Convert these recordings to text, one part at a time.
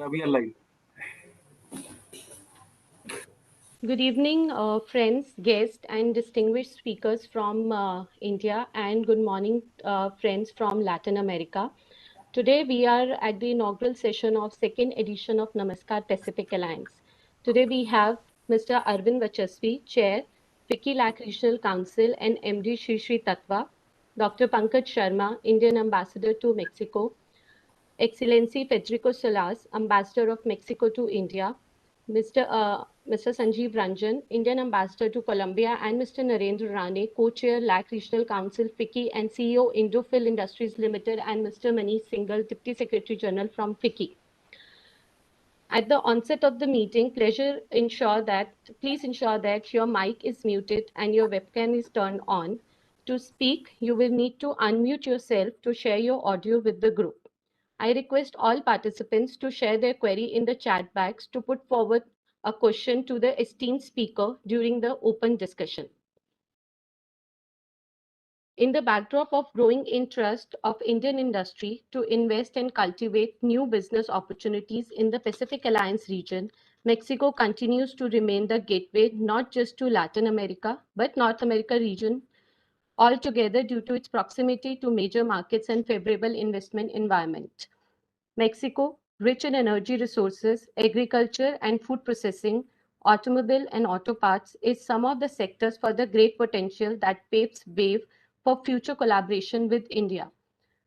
Yeah, we are live. Good evening, friends, guests, and distinguished speakers from India, and good morning, friends from Latin America. Today, we are at the inaugural session of second edition of Namaskar Pacific Alliance. Today, we have Mr. Arvind Vachasvi, Chair, FICCI LAC Regional Council, and MD Shri Shri Tatwa, Dr. Pankaj Sharma, Indian Ambassador to Mexico, Excellency Federico Salas, Ambassador of Mexico to India, Mr. Sanjeev Ranjan, Indian Ambassador to Colombia, and Mr. Narendra Rane, Co-Chair, LAC Regional Council, FICCI, and CEO, Indophil Industries Limited, and Mr. Manish Singhal, Deputy Secretary General from FICCI. At the onset of the meeting, please ensure that your mic is muted and your webcam is turned on. To speak, you will need to unmute yourself to share your audio with the group. I request all participants to share their query in the chat box to put forward a question to the esteemed speaker during the open discussion. In the backdrop of growing interest of Indian industry to invest and cultivate new business opportunities in the Pacific Alliance region, Mexico continues to remain the gateway not just to Latin America, but North America region altogether due to its proximity to major markets and favorable investment environment. Mexico, rich in energy resources, agriculture and food processing, automobile and auto parts, is some of the sectors for the great potential that paves way for future collaboration with India.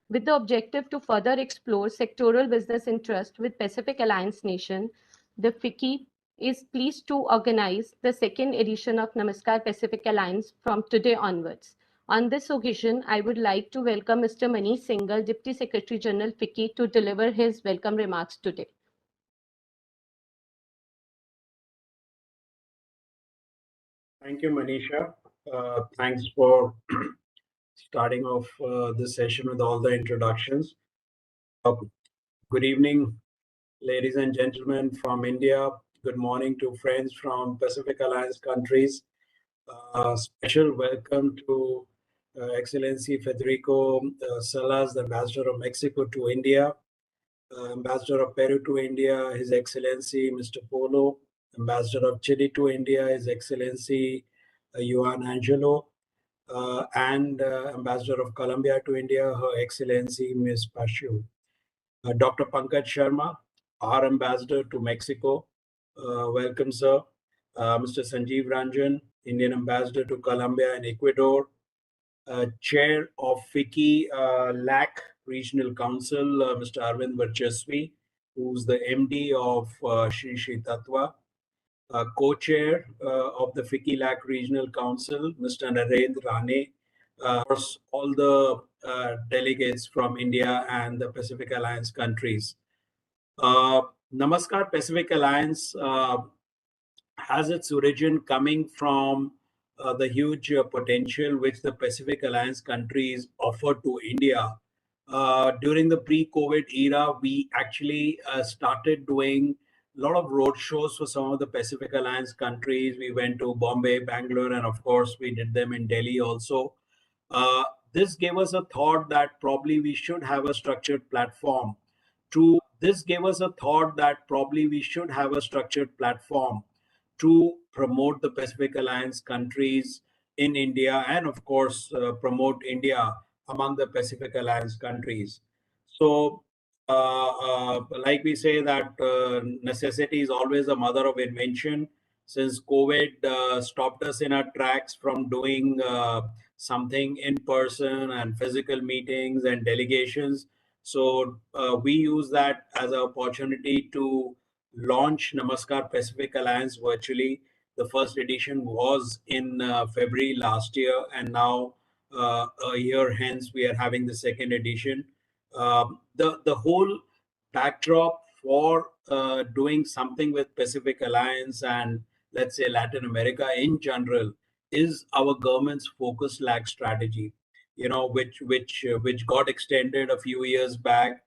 With the objective to further explore sectoral business interest with Pacific Alliance nation, the FICCI is pleased to organize the second edition of Namaskar Pacific Alliance from today onwards. On this occasion, I would like to welcome Mr. Manish Singhal, Deputy Secretary General FICCI, to deliver his welcome remarks today. Thank you, Manisha. Thanks for starting off this session with all the introductions. Uh, Good evening, ladies and gentlemen from India. Good morning to friends from Pacific Alliance countries. Special welcome to Excellency Federico Salas, the Ambassador of Mexico to India, Ambassador of Peru to India, His Excellency Mr. Polo, Ambassador of Chile to India, His Excellency Juan Angelo, and Ambassador of Colombia to India, Her Excellency Ms. Pashu. Dr. Pankaj Sharma, our Ambassador to Mexico. Welcome, sir. Mr. Sanjeev Ranjan, Indian Ambassador to Colombia and Ecuador. Chair of FICCI LAC Regional Council, Mr. Arvind Varchasvi, who's the MD of Shri Shri Tatwa. Co-chair of the FICCI LAC Regional Council, Mr. Narendra Rane. Of course, all the delegates from India and the Pacific Alliance countries. Namaskar Pacific Alliance has its origin coming from the huge potential which the Pacific Alliance countries offer to India. During the pre-COVID era, we actually started doing a lot of road shows for some of the Pacific Alliance countries. We went to Bombay, Bangalore, and of course, we did them in Delhi also. Uh, this gave us a thought that probably we should have a structured platform to promote the Pacific Alliance countries in India and, of course, promote India among the Pacific Alliance countries. So, like we say that necessity is always the mother of invention. Since COVID stopped us in our tracks from doing something in person and physical meetings and delegations, so we use that as an opportunity to launch Namaskar Pacific Alliance virtually. The first edition was in February last year, and now a year hence we are having the second edition. The whole backdrop for doing something with Pacific Alliance and, let's say, Latin America in general is our government's focused lag strategy. Which got extended a few years back,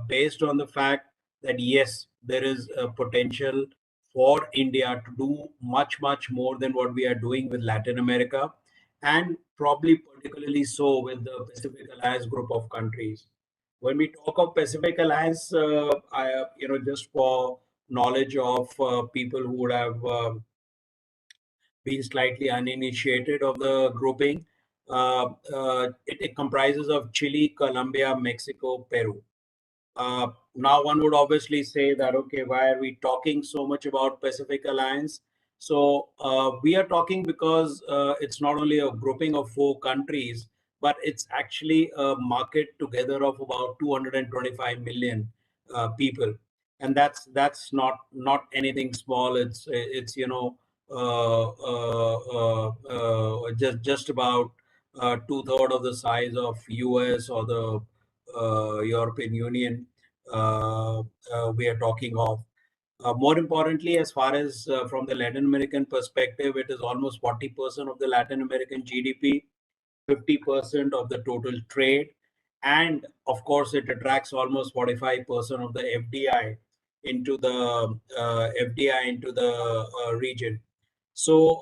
based on the fact that yes, there is a potential for India to do much more than what we are doing with Latin America, and probably particularly so with the Pacific Alliance group of countries. When we talk of Pacific Alliance, just for knowledge of people who would have been slightly uninitiated of the grouping, it comprises of Chile, Colombia, Mexico, Peru. Now, one would obviously say that, okay, why are we talking so much about Pacific Alliance? So, we are talking because it's not only a grouping of 4 countries, but it's actually a market together of about 225 million people, and that's not anything small. It's just about two-thirds of the size of US or the European Union we are talking of. More importantly, as far as from the Latin American perspective, it is almost 40% of the Latin American GDP, 50% of the total trade, and of course, it attracts almost 45% of the FDI into the region. So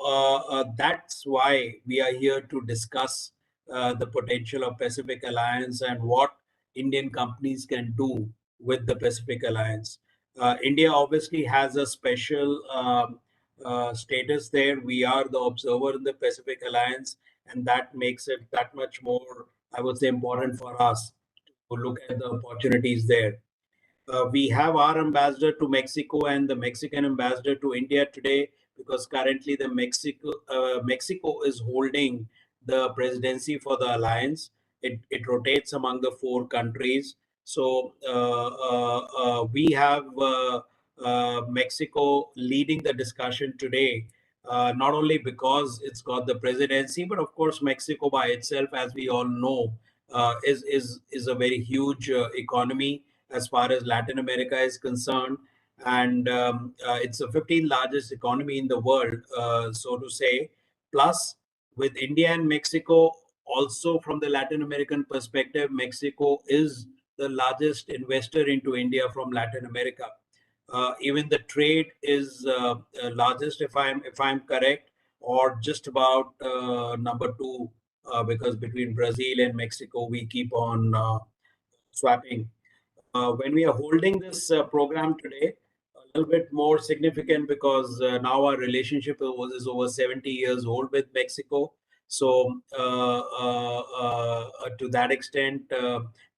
that's why we are here to discuss the potential of Pacific Alliance and what Indian companies can do with the Pacific Alliance. India obviously has a special status there. We are the observer in the Pacific Alliance, and that makes it that much more, I would say, important for us to look at the opportunities there. We have our ambassador to Mexico and the Mexican ambassador to India today, because currently the Mexico is holding the presidency for the alliance. It rotates among the 4 countries. So we have Mexico leading the discussion today, not only because it's got the presidency, but of course Mexico by itself, as we all know, is a very huge economy as far as Latin America is concerned. And it's the 15th largest economy in the world, so to say. Plus, with India and Mexico, also from the Latin American perspective, Mexico is the largest investor into India from Latin America. Even the trade is largest, if I'm correct, or just about number two, because between Brazil and Mexico, we keep on swapping. When we are holding this program today, a little bit more significant because now our relationship is over 70 years old with Mexico. So, to that extent,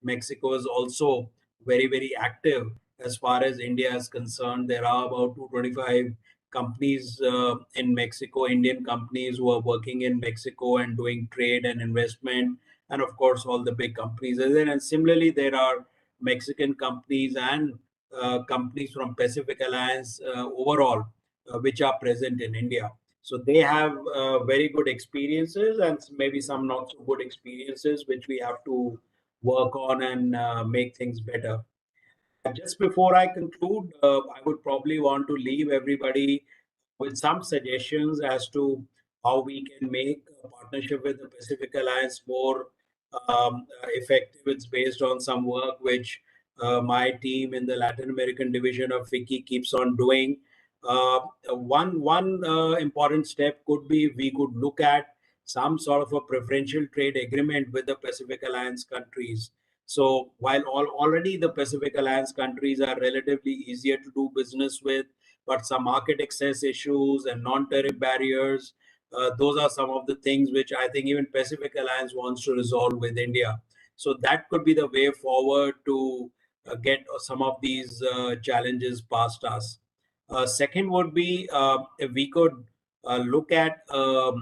Mexico is also very, very active as far as India is concerned. There are about 225 companies in Mexico, Indian companies who are working in Mexico and doing trade and investment, and of course, all the big companies are there. And similarly, there are Mexican companies and companies from Pacific Alliance overall, which are present in India. So they have very good experiences and maybe some not so good experiences, which we have to work on and make things better. Just before I conclude, I would probably want to leave everybody with some suggestions as to how we can make a partnership with the Pacific Alliance more effective. It's based on some work which my team in the Latin American division of FICCI keeps on doing. One important step could be we could look at some sort of a preferential trade agreement with the Pacific Alliance countries. So while already the Pacific Alliance countries are relatively easier to do business with, but some market access issues and non-tariff barriers, those are some of the things which I think even Pacific Alliance wants to resolve with India. So that could be the way forward to get some of these challenges past us. Second would be if we could look at a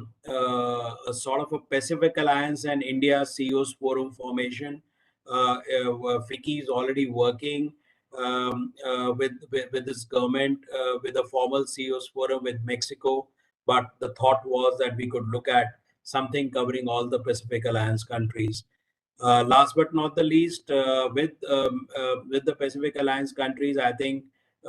sort of a Pacific Alliance and India CEOs forum formation. FICCI is already working with this government with a formal CEOs forum with Mexico, but the thought was that we could look at something covering all the Pacific Alliance countries. Last but not the least, with the Pacific Alliance countries, I think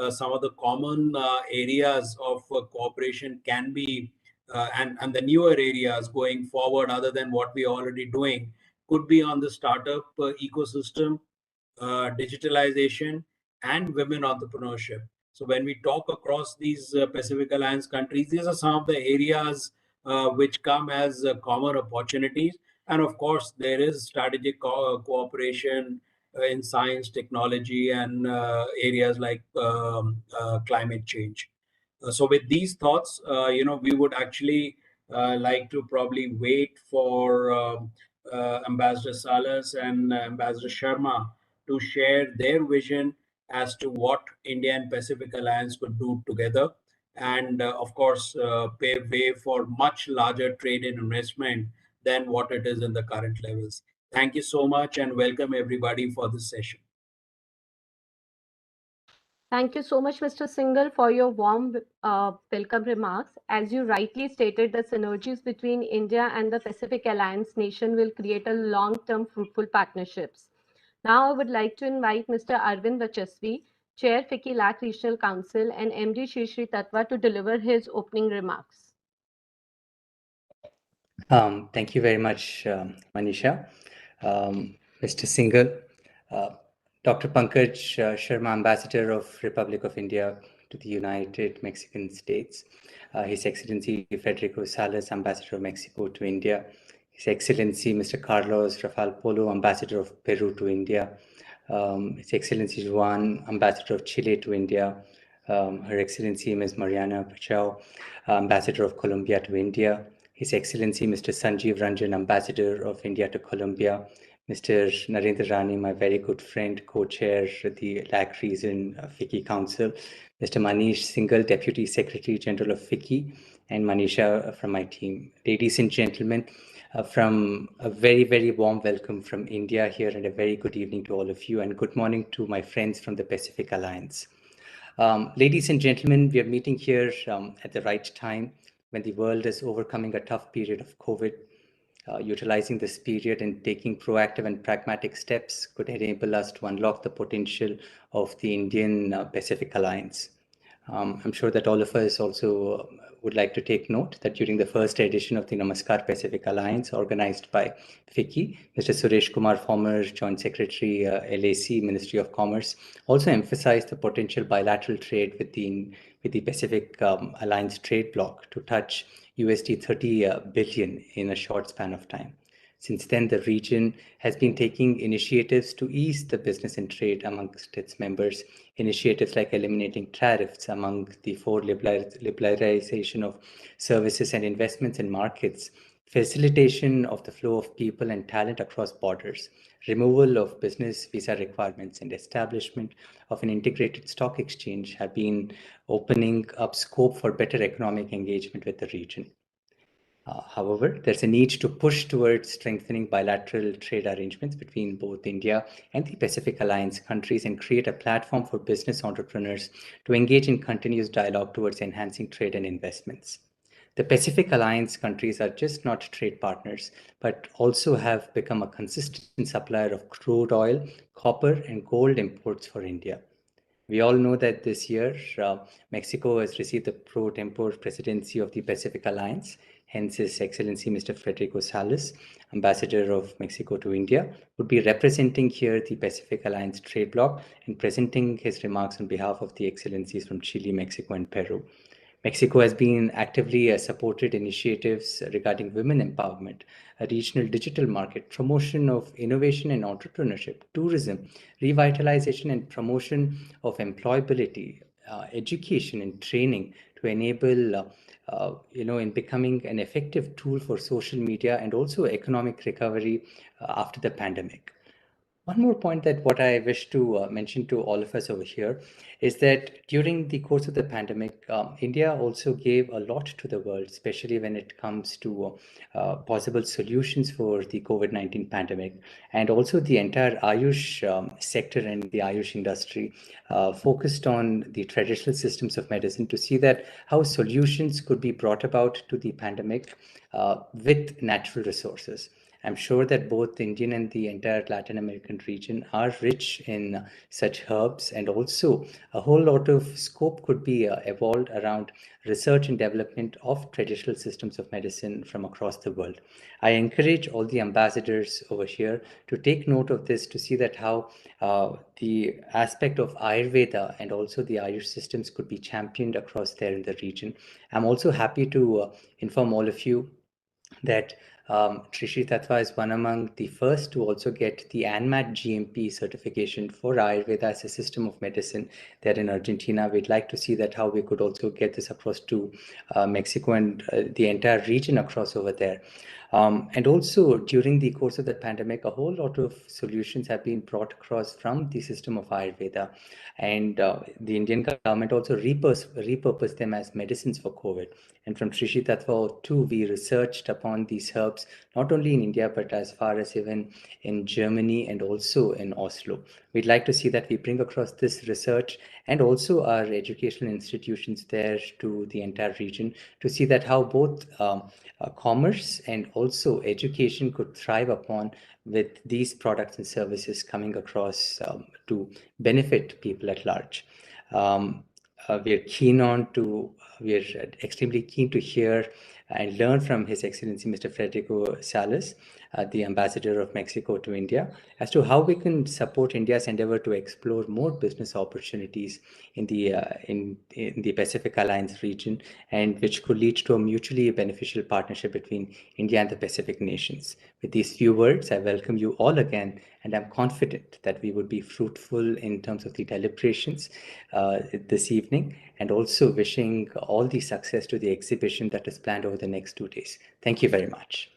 some of the common areas of cooperation can be, and the newer areas going forward, other than what we are already doing, could be on the startup ecosystem, digitalization, and women entrepreneurship. So when we talk across these Pacific Alliance countries, these are some of the areas which come as common opportunities. And of course, there is strategic cooperation in science, technology, and areas like climate change. So with these thoughts, we would actually like to probably wait for Ambassador Salas and Ambassador Sharma to share their vision as to what India and Pacific Alliance could do together, and of course, pave way for much larger trade and investment than what it is in the current levels. Thank you so much and welcome everybody for this session. Thank you so much, Mr. Singhal, for your warm welcome remarks. As you rightly stated, the synergies between India and the Pacific Alliance nation will create a long-term fruitful partnerships. Now, I would like to invite Mr. Arvind Vachasvi, Chair FICCI LAC Regional Council, and MD Shri Shri Tatwa to deliver his opening remarks. Thank you very much, Manisha. Mr. Singhal, uh, Dr. Pankaj Sharma, Ambassador of Republic of India to the United Mexican States, His Excellency Federico Salas, Ambassador of Mexico to India, His Excellency Mr. Carlos Rafael Polo, Ambassador of Peru to India, His Excellency Juan, Ambassador of Chile to India, Her Excellency Ms. Mariana Pachau, Ambassador of Colombia to India, His Excellency Mr. Sanjeev Ranjan, Ambassador of India to Colombia, Mr. Narendra Rani, my very good friend, co-chair the LAC Region FICCI Council, Mr. Manish Singhal, Deputy Secretary General of FICCI, and Manisha from my team. Ladies and gentlemen, from a very, very warm welcome from India here, and a very good evening to all of you, and good morning to my friends from the Pacific Alliance. Ladies and gentlemen, we are meeting here at the right time when the world is overcoming a tough period of COVID. Utilizing this period and taking proactive and pragmatic steps could enable us to unlock the potential of the Indian Pacific Alliance. I'm sure that all of us also would like to take note that during the first edition of the Namaskar Pacific Alliance organized by FICCI, Mr. Suresh Kumar, former Joint Secretary, LAC, Ministry of Commerce, also emphasized the potential bilateral trade with the Pacific Alliance trade bloc to touch USD 30 billion in a short span of time. Since then, the region has been taking initiatives to ease the business and trade amongst its members. Initiatives like eliminating tariffs among the four liberalization of services and investments in markets, facilitation of the flow of people and talent across borders, removal of business visa requirements, and establishment of an integrated stock exchange have been opening up scope for better economic engagement with the region. However, there's a need to push towards strengthening bilateral trade arrangements between both India and the Pacific Alliance countries and create a platform for business entrepreneurs to engage in continuous dialogue towards enhancing trade and investments. The Pacific Alliance countries are just not trade partners, but also have become a consistent supplier of crude oil, copper, and gold imports for India. We all know that this year, Mexico has received the pro tempore presidency of the Pacific Alliance. Hence, His Excellency Mr. Federico Salas, Ambassador of Mexico to India, would be representing here the Pacific Alliance trade bloc and presenting his remarks on behalf of the Excellencies from Chile, Mexico, and Peru. Mexico has been actively supported initiatives regarding women empowerment, a regional digital market, promotion of innovation and entrepreneurship, tourism, revitalization and promotion of employability, education and training to enable, in becoming an effective tool for social media and also economic recovery after the pandemic. One more point that what I wish to mention to all of us over here is that during the course of the pandemic, India also gave a lot to the world, especially when it comes to possible solutions for the COVID-19 pandemic. And also the entire Ayush sector and the Ayush industry focused on the traditional systems of medicine to see that how solutions could be brought about to the pandemic with natural resources. I'm sure that both the Indian and the entire Latin American region are rich in such herbs, and also a whole lot of scope could be evolved around research and development of traditional systems of medicine from across the world. I encourage all the ambassadors over here to take note of this to see that how the aspect of Ayurveda and also the Ayush systems could be championed across there in the region. I'm also happy to inform all of you that Trishri Tattva is one among the first to also get the ANMAT GMP certification for Ayurveda as a system of medicine there in Argentina. We'd like to see that how we could also get this across to Mexico and the entire region across over there. And also during the course of the pandemic, a whole lot of solutions have been brought across from the system of Ayurveda. And the Indian government also repurposed them as medicines for COVID. And from Trishi Tattva too, we researched upon these herbs, not only in India, but as far as even in Germany and also in Oslo. We'd like to see that we bring across this research and also our educational institutions there to the entire region to see that how both commerce and also education could thrive upon with these products and services coming across to benefit people at large. We're extremely keen to hear and learn from His Excellency Mr. Federico Salas, the Ambassador of Mexico to India, as to how we can support India's endeavor to explore more business opportunities in the Pacific Alliance region, and which could lead to a mutually beneficial partnership between India and the Pacific nations. With these few words, I welcome you all again, and I'm confident that we would be fruitful in terms of the deliberations this evening, and also wishing all the success to the exhibition that is planned over the next 2 days. Thank you very much.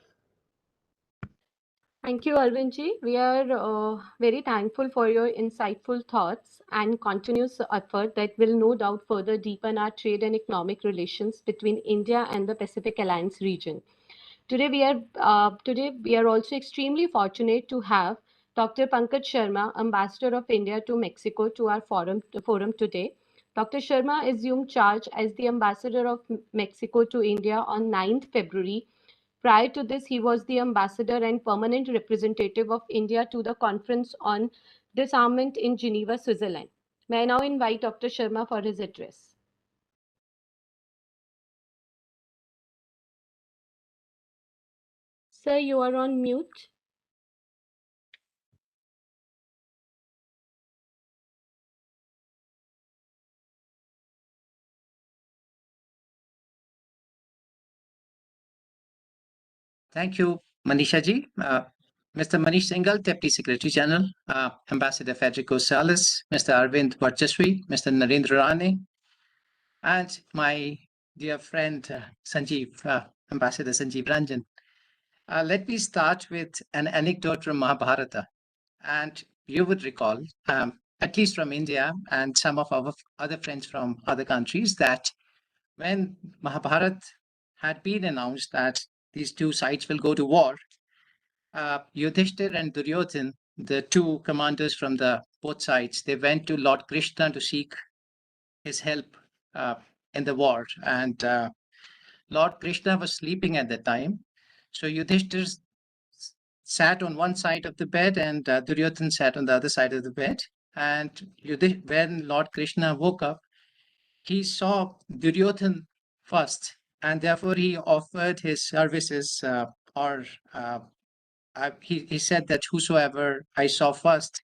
Thank you, Arvindji. We are very thankful for your insightful thoughts and continuous effort that will no doubt further deepen our trade and economic relations between India and the Pacific Alliance region. Today we are also extremely fortunate to have Dr. Pankaj Sharma, Ambassador of India to Mexico, to our forum today. Dr. Sharma assumed charge as the Ambassador of Mexico to India on 9th February. Prior to this, he was the ambassador and permanent representative of India to the Conference on Disarmament in Geneva, Switzerland. May I now invite Dr. Sharma for his address. Sir, you are on mute. Thank you, Manisha ji. Mr. Manish Singhal, Deputy Secretary General, Ambassador Federico Salas, Mr. Arvind Varchaswi, Mr. Narendra Rane, and my dear friend Sanjeev, Ambassador Sanjeev Ranjan. Let me start with an anecdote from Mahabharata. And you would recall, at least from India and some of our other friends from other countries, that when Mahabharata had been announced that these two sides will go to war, Yudhishthir and Duryodhan, the two commanders from the both sides, they went to Lord Krishna to seek his help in the war. And Lord Krishna was sleeping at that time. So Yudhishthir sat on one side of the bed and Duryodhan sat on the other side of the bed. And when Lord Krishna woke up, he saw Duryodhan first, and therefore he offered his services, he said that whosoever I saw first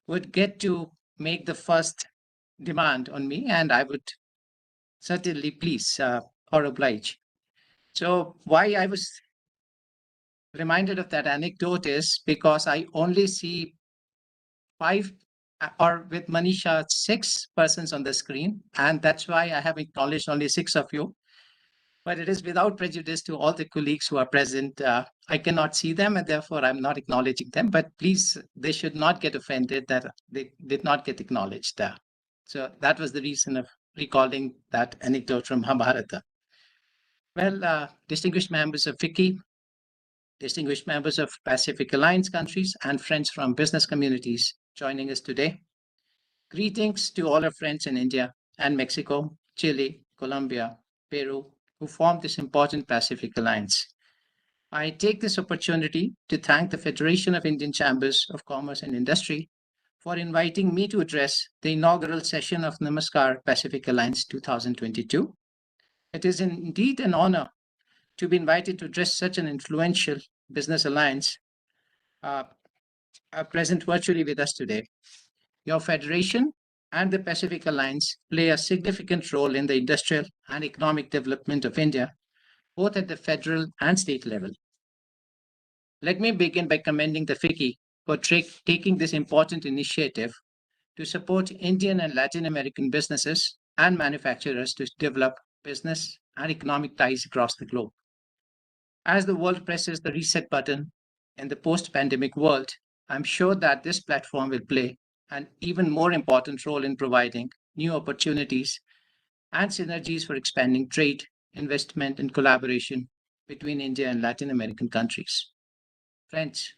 would get to make the first demand on me, and I would certainly please or oblige. So why I was reminded of that anecdote is because I only see 5 or with Manisha 6 persons on the screen, and that's why I have acknowledged only 6 of you. But it is without prejudice to all the colleagues who are present. I cannot see them, and therefore I'm not acknowledging them. But please, they should not get offended that they did not get acknowledged. So that was the reason of recalling that anecdote from Mahabharata. Well, distinguished members of FICCI, distinguished members of Pacific Alliance countries, and friends from business communities joining us today. Greetings to all our friends in India and Mexico, Chile, Colombia, Peru, who form this important Pacific Alliance. I take this opportunity to thank the Federation of Indian Chambers of Commerce and Industry for inviting me to address the inaugural session of Namaskar Pacific Alliance 2022. It is indeed an honor to be invited to address such an influential business alliance present virtually with us today. Your federation and the Pacific Alliance play a significant role in the industrial and economic development of India, both at the federal and state level. Let me begin by commending the FICCI for taking this important initiative to support Indian and Latin American businesses and manufacturers to develop business and economic ties across the globe. As the world presses the reset button in the post-pandemic world, I'm sure that this platform will play an even more important role in providing new opportunities and synergies for expanding trade, investment, and collaboration between India and Latin American countries. Friends,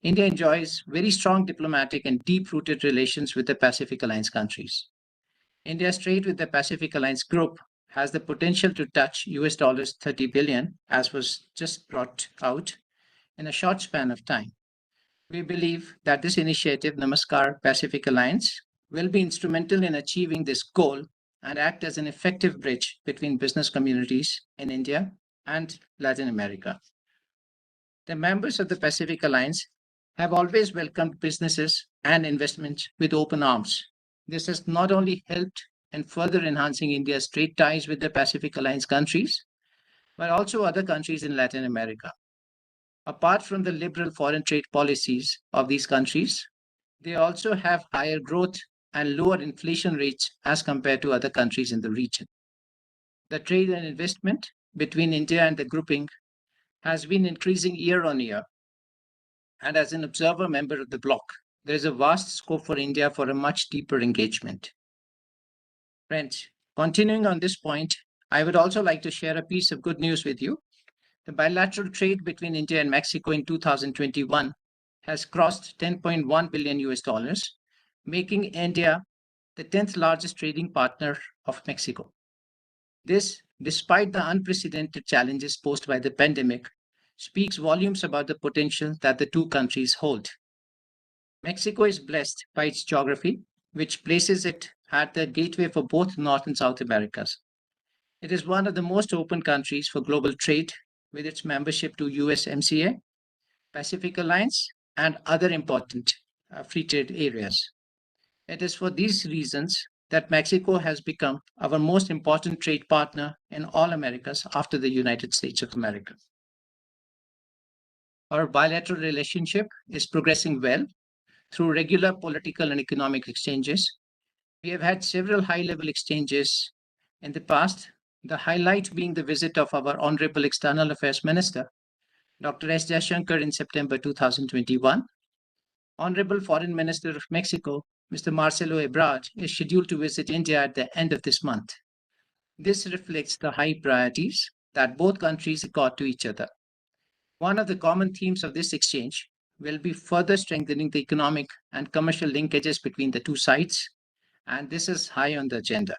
India enjoys very strong diplomatic and deep rooted relations with the Pacific Alliance countries. India's trade with the Pacific Alliance group has the potential to touch US dollars 30 billion, as was just brought out, in a short span of time. We believe that this initiative, Namaskar Pacific Alliance, will be instrumental in achieving this goal and act as an effective bridge between business communities in India and Latin America. The members of the Pacific Alliance have always welcomed businesses and investments with open arms. This has not only helped in further enhancing India's trade ties with the Pacific Alliance countries, but also other countries in Latin America. Apart from the liberal foreign trade policies of these countries, they also have higher growth and lower inflation rates as compared to other countries in the region. The trade and investment between India and the grouping has been increasing year on year. And as an observer member of the bloc, there is a vast scope for India for a much deeper engagement. Friends, continuing on this point, I would also like to share a piece of good news with you. The bilateral trade between India and Mexico in 2021 has crossed 10.1 billion US dollars, making India the 10th largest trading partner of Mexico. This, despite the unprecedented challenges posed by the pandemic, speaks volumes about the potential that the two countries hold. Mexico is blessed by its geography, which places it at the gateway for both North and South Americas. It is one of the most open countries for global trade with its membership to USMCA, Pacific Alliance, and other important free trade areas. It is for these reasons that Mexico has become our most important trade partner in all Americas after the United States of America. Our bilateral relationship is progressing well through regular political and economic exchanges. We have had several high-level exchanges in the past, the highlight being the visit of our Honorable External Affairs Minister, Dr. S. Jaishankar, in September 2021. Honorable Foreign Minister of Mexico, Mr. Marcelo Ebrard, is scheduled to visit India at the end of this month. This reflects the high priorities that both countries accord to each other. One of the common themes of this exchange will be further strengthening the economic and commercial linkages between the two sides, and this is high on the agenda.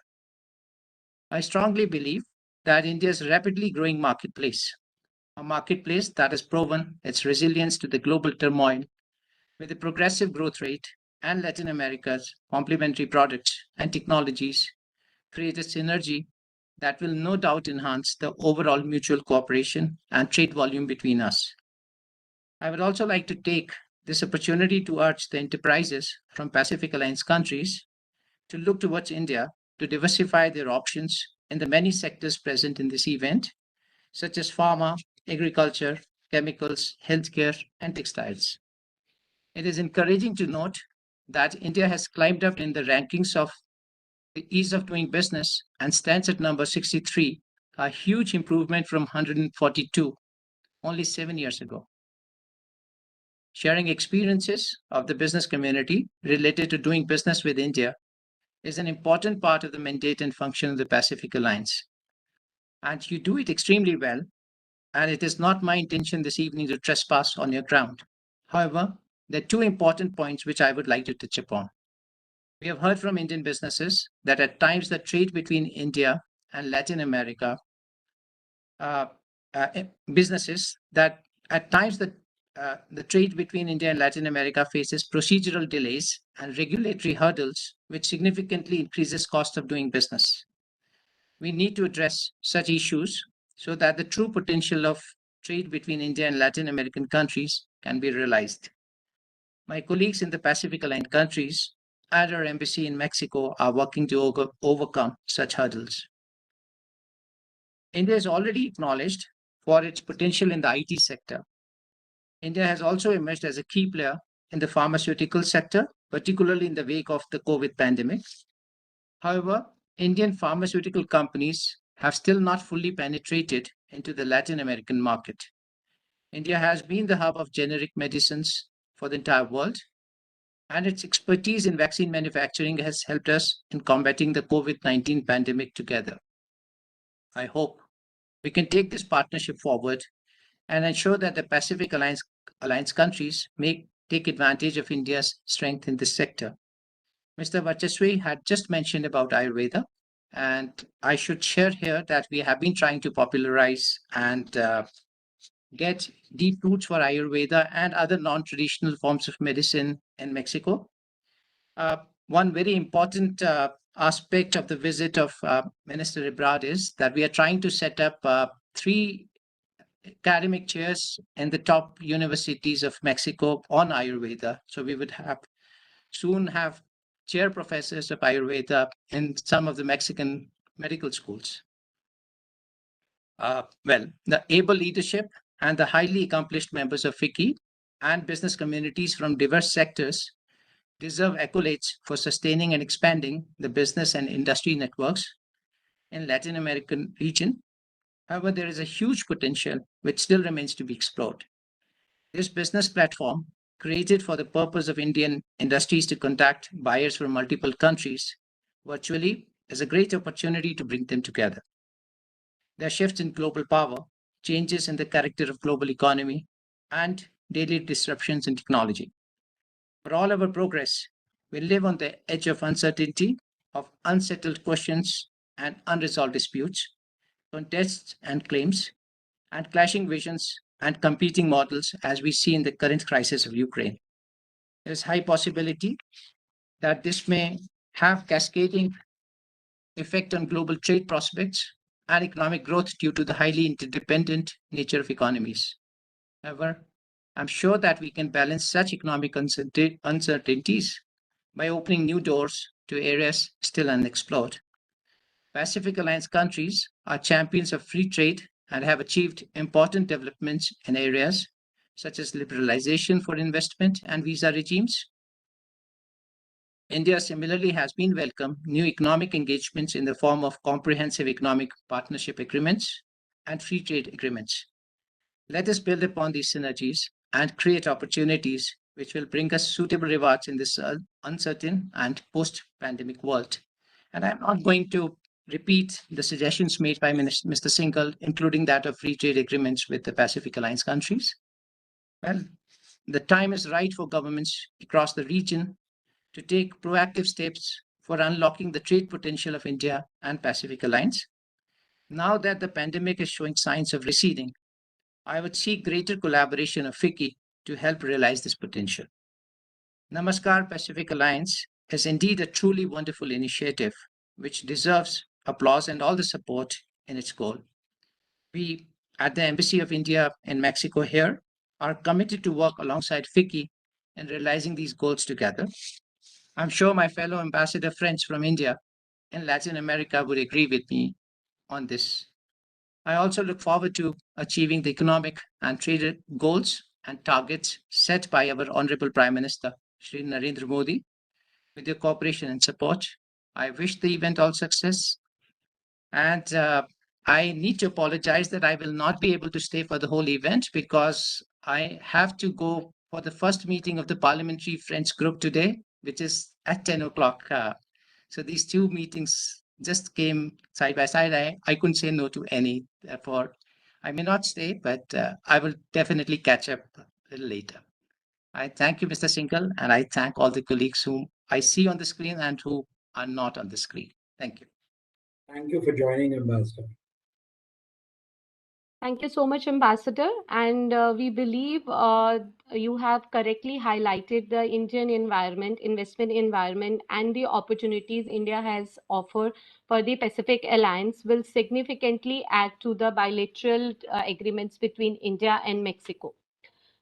I strongly believe that India is a rapidly growing marketplace, a marketplace that has proven its resilience to the global turmoil with a progressive growth rate, and Latin America's complementary products and technologies create a synergy that will no doubt enhance the overall mutual cooperation and trade volume between us. I would also like to take this opportunity to urge the enterprises from Pacific Alliance countries to look towards India to diversify their options in the many sectors present in this event, such as pharma, agriculture, chemicals, healthcare, and textiles. It is encouraging to note that India has climbed up in the rankings of the ease of doing business and stands at number 63, a huge improvement from 142 only 7 years ago. Sharing experiences of the business community related to doing business with India is an important part of the mandate and function of the Pacific Alliance. And you do it extremely well, and it is not my intention this evening to trespass on your ground. However, there are two important points which I would like to touch upon. We have heard from Indian businesses that at times the trade between India and Latin America, businesses that at times the trade between India and Latin America faces procedural delays and regulatory hurdles, which significantly increases cost of doing business. We need to address such issues so that the true potential of trade between India and Latin American countries can be realized. My colleagues in the Pacific Aligned countries and our embassy in Mexico are working to overcome such hurdles. India is already acknowledged for its potential in the IT sector. India has also emerged as a key player in the pharmaceutical sector, particularly in the wake of the COVID pandemic. However, Indian pharmaceutical companies have still not fully penetrated into the Latin American market. India has been the hub of generic medicines for the entire world, and its expertise in vaccine manufacturing has helped us in combating the COVID-19 pandemic together. I hope we can take this partnership forward and ensure that the Alliance countries take advantage of India's strength in this sector. Mr. Vacheswi had just mentioned about Ayurveda, and I should share here that we have been trying to popularize and get deep roots for Ayurveda and other non-traditional forms of medicine in Mexico. One very important aspect of the visit of Minister Ebrard is that we are trying to set up 3 academic chairs in the top universities of Mexico on Ayurveda. So we would soon have chair professors of Ayurveda in some of the Mexican medical schools. The able leadership and the highly accomplished members of FICCI and business communities from diverse sectors deserve accolades for sustaining and expanding the business and industry networks in Latin American region. However, there is a huge potential which still remains to be explored. This business platform, created for the purpose of Indian industries to contact buyers from multiple countries virtually, is a great opportunity to bring them together. There are shifts in global power, changes in the character of global economy, and daily disruptions in technology. For all our progress, we live on the edge of uncertainty, of unsettled questions and unresolved disputes, contests and claims, and clashing visions and competing models as we see in the current crisis of Ukraine. There is high possibility that this may have cascading effect on global trade prospects and economic growth due to the highly interdependent nature of economies. However, I'm sure that we can balance such economic uncertainties by opening new doors to areas still unexplored. Pacific Alliance countries are champions of free trade and have achieved important developments in areas such as liberalization for investment and visa regimes. India similarly has been welcomed new economic engagements in the form of comprehensive economic partnership agreements and free trade agreements. Let us build upon these synergies and create opportunities which will bring us suitable rewards in this uncertain and post-pandemic world. And I'm not going to repeat the suggestions made by Mr. Singhal, including that of free trade agreements with the Pacific Alliance countries. Well, the time is right for governments across the region to take proactive steps for unlocking the trade potential of India and Pacific Alliance. Now that the pandemic is showing signs of receding, I would seek greater collaboration of FICCI to help realize this potential. Namaskar Pacific Alliance is indeed a truly wonderful initiative which deserves applause and all the support in its goal. We at the Embassy of India in Mexico here are committed to work alongside FICCI in realizing these goals together. I'm sure my fellow ambassador friends from India in Latin America would agree with me on this. I also look forward to achieving the economic and trade goals and targets set by our Honorable Prime Minister, Shri Narendra Modi. With your cooperation and support, I wish the event all success. And I need to apologize that I will not be able to stay for the whole event because I have to go for the first meeting of the Parliamentary Friends Group today, which is at 10 o'clock. So these 2 meetings just came side by side. I couldn't say no to any. Therefore, I may not stay, but I will definitely catch up a little later. I thank you, Mr. Singhal, and I thank all the colleagues whom I see on the screen and who are not on the screen. Thank you. Thank you for joining, Ambassador. Thank you so much, Ambassador. And we believe you have correctly highlighted the Indian environment, investment environment, and the opportunities India has offered for the Pacific Alliance will significantly add to the bilateral agreements between India and Mexico.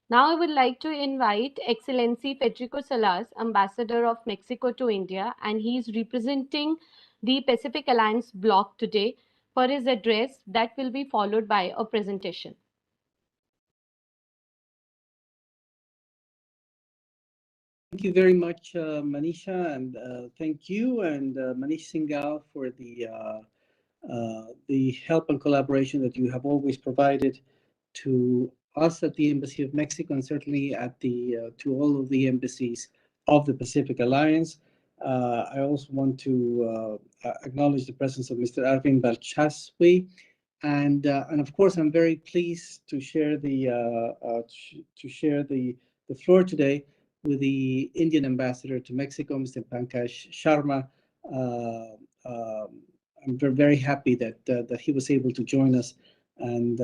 Now I would like to invite Excellency Federico Salas, Ambassador of Mexico to India, and he is representing the Pacific Alliance bloc today for his address that will be followed by a presentation. Thank you very much, Manisha, and thank you and Manish Singhal for the help and collaboration that you have always provided to us at the Embassy of Mexico, and certainly at to all of the embassies of the Pacific Alliance. I also want to acknowledge the presence of Mr. Arvind Balchaswi, and of course, I'm very pleased to share the floor today with the Indian ambassador to Mexico, Mr. Pankaj Sharma. I'm very happy that he was able to join us, and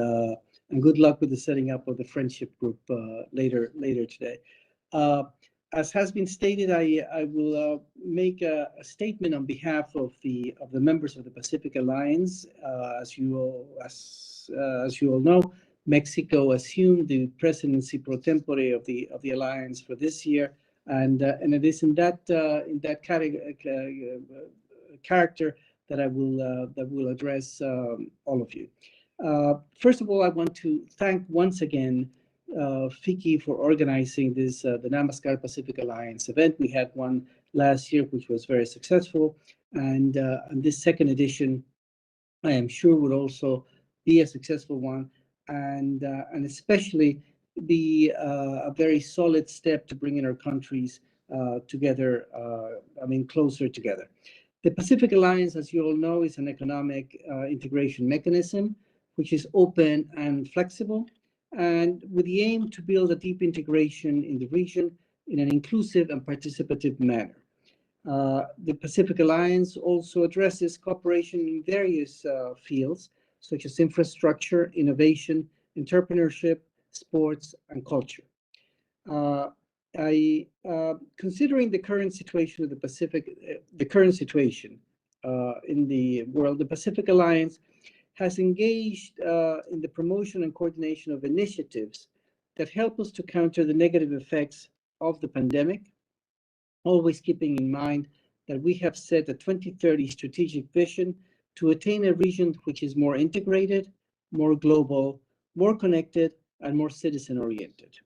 good luck with the setting up of the friendship group later today. As has been stated, I will make a statement on behalf of the members of the Pacific Alliance. As you all know, Mexico assumed the presidency pro tempore of the alliance for this year, and it is in that character that I will address all of you. First of all, I want to thank once again FICCI for organizing this the Namaskar Pacific Alliance event. We had one last year, which was very successful, and this second edition, I am sure, would also be a successful one, and especially be a very solid step to bringing our countries together. Closer together. The Pacific Alliance, as you all know, is an economic integration mechanism, which is open and flexible, and with the aim to build a deep integration in the region in an inclusive and participative manner. The Pacific Alliance also addresses cooperation in various fields, such as infrastructure, innovation, entrepreneurship, sports, and culture. Considering the current situation of the Pacific, in the world, the Pacific Alliance has engaged in the promotion and coordination of initiatives that help us to counter the negative effects of the pandemic, always keeping in mind that we have set a 2030 strategic vision to attain a region which is more integrated, more global, more connected, and more citizen-oriented.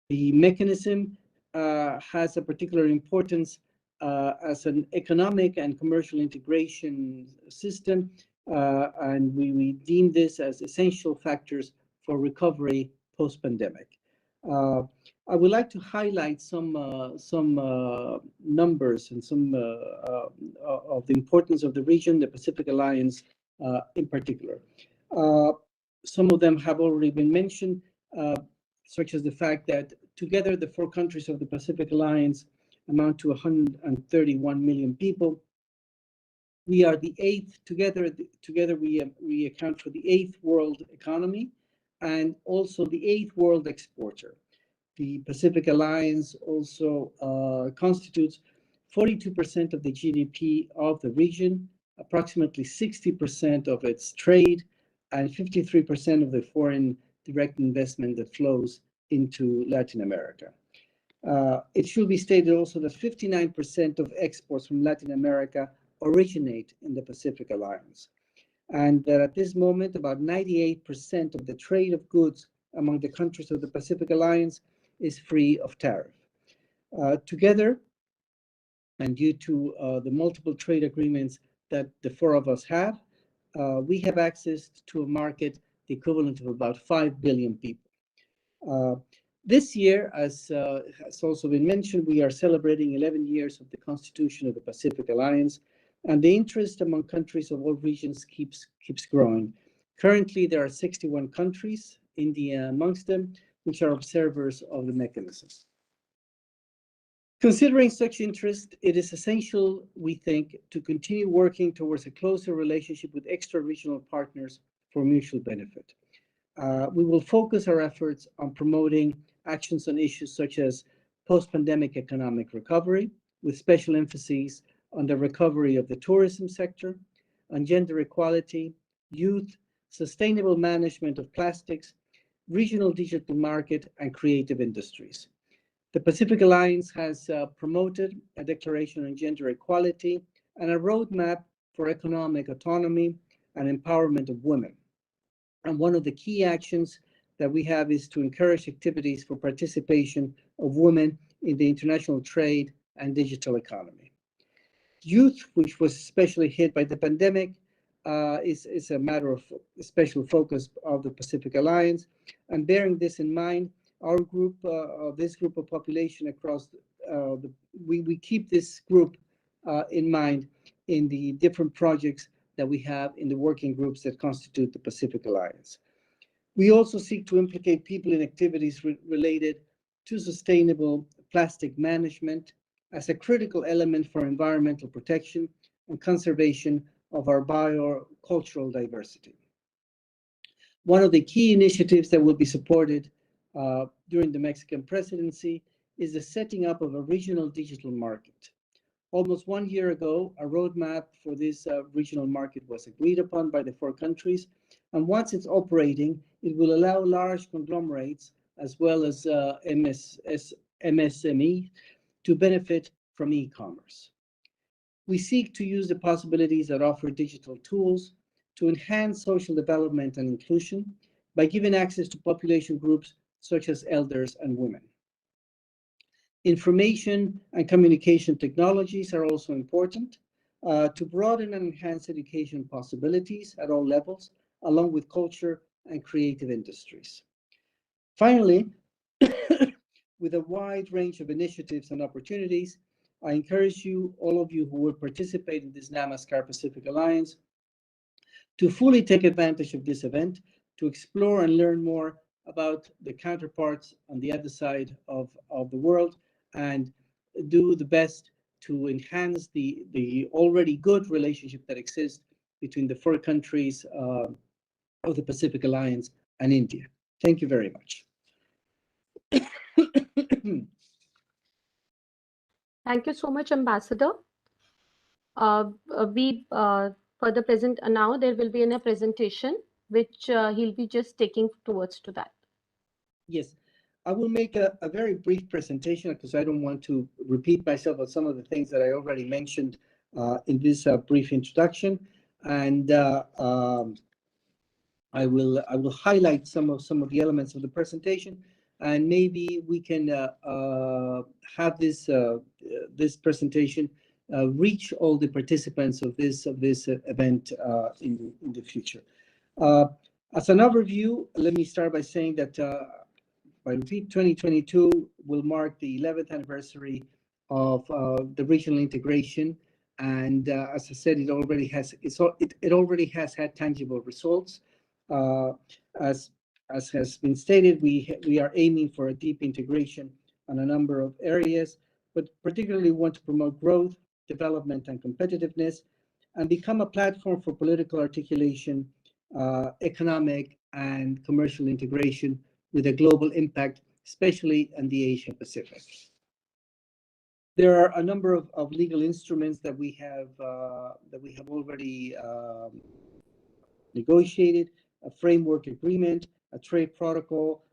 The mechanism has a particular importance as an economic and commercial integration system, and we deem this as essential factors for recovery post-pandemic. I would like to highlight some numbers and some of the importance of the region, the Pacific Alliance in particular. Some of them have already been mentioned, such as the fact that together the four countries of the Pacific Alliance amount to 131 million people. We are the eighth, together we account for the eighth world economy and also the eighth world exporter. The Pacific Alliance also constitutes 42% of the GDP of the region, approximately 60% of its trade, and 53% of the foreign direct investment that flows into Latin America. It should be stated also that 59% of exports from Latin America originate in the Pacific Alliance, and that at this moment, about 98% of the trade of goods among the countries of the Pacific Alliance is free of tariff. Together, and due to the multiple trade agreements that the four of us have, we have access to a market the equivalent of about 5 billion people. This year, as has also been mentioned, we are celebrating 11 years of the Constitution of the Pacific Alliance, and the interest among countries of all regions keeps growing. Currently, there are 61 countries, India amongst them, which are observers of the mechanism. Considering such interest, it is essential, we think, to continue working towards a closer relationship with extra-regional partners for mutual benefit. We will focus our efforts on promoting actions on issues such as post-pandemic economic recovery, with special emphasis on the recovery of the tourism sector, on gender equality, youth, sustainable management of plastics, regional digital market, and creative industries. The Pacific Alliance has promoted a declaration on gender equality and a roadmap for economic autonomy and empowerment of women. And one of the key actions that we have is to encourage activities for participation of women in the international trade and digital economy. Youth, which was especially hit by the pandemic, is a matter of special focus of the Pacific Alliance. And bearing this in mind, our group, this group of population across, we keep this group in mind in the different projects that we have in the working groups that constitute the Pacific Alliance. We also seek to implicate people in activities related to sustainable plastic management as a critical element for environmental protection and conservation of our biocultural diversity. One of the key initiatives that will be supported during the Mexican presidency is the setting up of a regional digital market. Almost 1 year ago, a roadmap for this regional market was agreed upon by the 4 countries, and once it's operating, it will allow large conglomerates as well as MSME to benefit from e-commerce. We seek to use the possibilities that offer digital tools to enhance social development and inclusion by giving access to population groups such as elders and women. Information and communication technologies are also important to broaden and enhance education possibilities at all levels, along with culture and creative industries. Finally, with a wide range of initiatives and opportunities, I encourage you, all of you who will participate in this Namaskar Pacific Alliance, to fully take advantage of this event, to explore and learn more about the counterparts on the other side of the world, and do the best to enhance the already good relationship that exists between the 4 countries of the Pacific Alliance and India. Thank you very much. Thank you so much, Ambassador. For the present now, there will be a presentation which he'll be just taking towards to that. Yes, I will make a very brief presentation because I don't want to repeat myself on some of the things that I already mentioned in this brief introduction, and I will highlight some of the elements of the presentation, and maybe we can have this presentation reach all the participants of this event in the future. As an overview, let me start by saying that by repeat, 2022 will mark the 11th anniversary of the regional integration, and as I said, it already has had tangible results. As has been stated, we are aiming for a deep integration on a number of areas, but particularly want to promote growth, development, and competitiveness, and become a platform for political articulation, economic and commercial integration with a global impact, especially in the Asia Pacific. There are a number of legal instruments that we have already negotiated: a framework agreement, a trade protocol,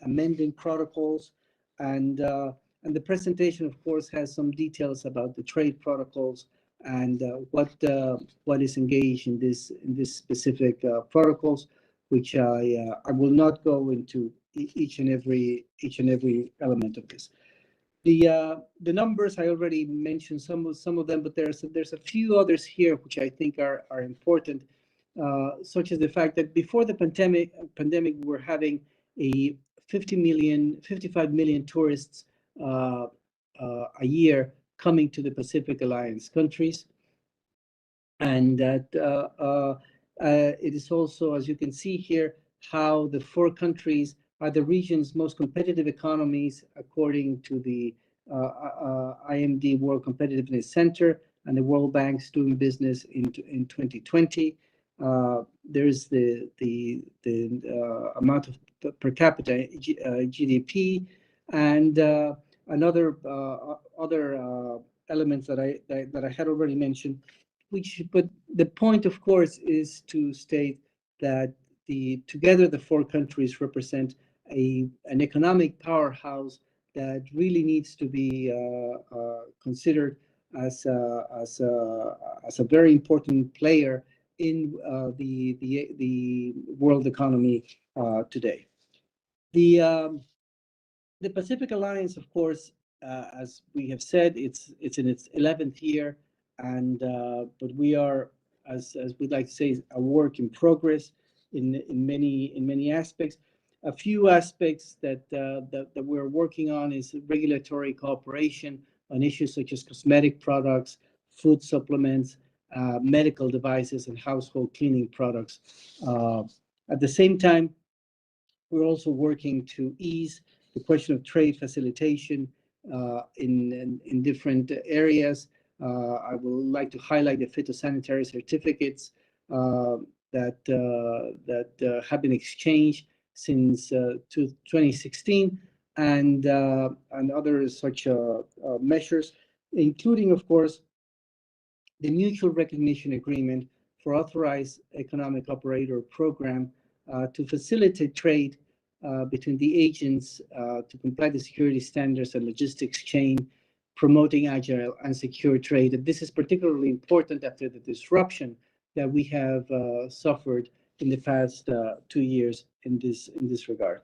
amending protocols, and the presentation, of course, has some details about the trade protocols and what is engaged in this specific protocols, which I will not go into each and every element of this. The numbers I already mentioned some of them, but there's a few others here which I think are important, such as the fact that before the pandemic we were having a 55 million tourists a year coming to the Pacific Alliance countries, and that it is also, as you can see here, how the 4 countries are the region's most competitive economies according to the IMD World Competitiveness Center and the World Bank's Doing Business in 2020. There's the amount of per capita GDP, and other elements that I had already mentioned. But the point, of course, is to state that together the 4 countries represent an economic powerhouse that really needs to be considered as a very important player in the world economy today. The Pacific Alliance, of course, as we have said, it's in its 11th year, and but we are, as we'd like to say, a work in progress in many aspects. A few aspects that we're working on is regulatory cooperation on issues such as cosmetic products, food supplements, medical devices, and household cleaning products. At the same time, we're also working to ease the question of trade facilitation in different areas. I would like to highlight the phytosanitary certificates that have been exchanged since 2016, and other such measures, including, of course, the mutual recognition agreement for authorized economic operator program to facilitate trade between the agents to comply the security standards and logistics chain, promoting agile and secure trade. And this is particularly important after the disruption that we have suffered in the past 2 years in this regard.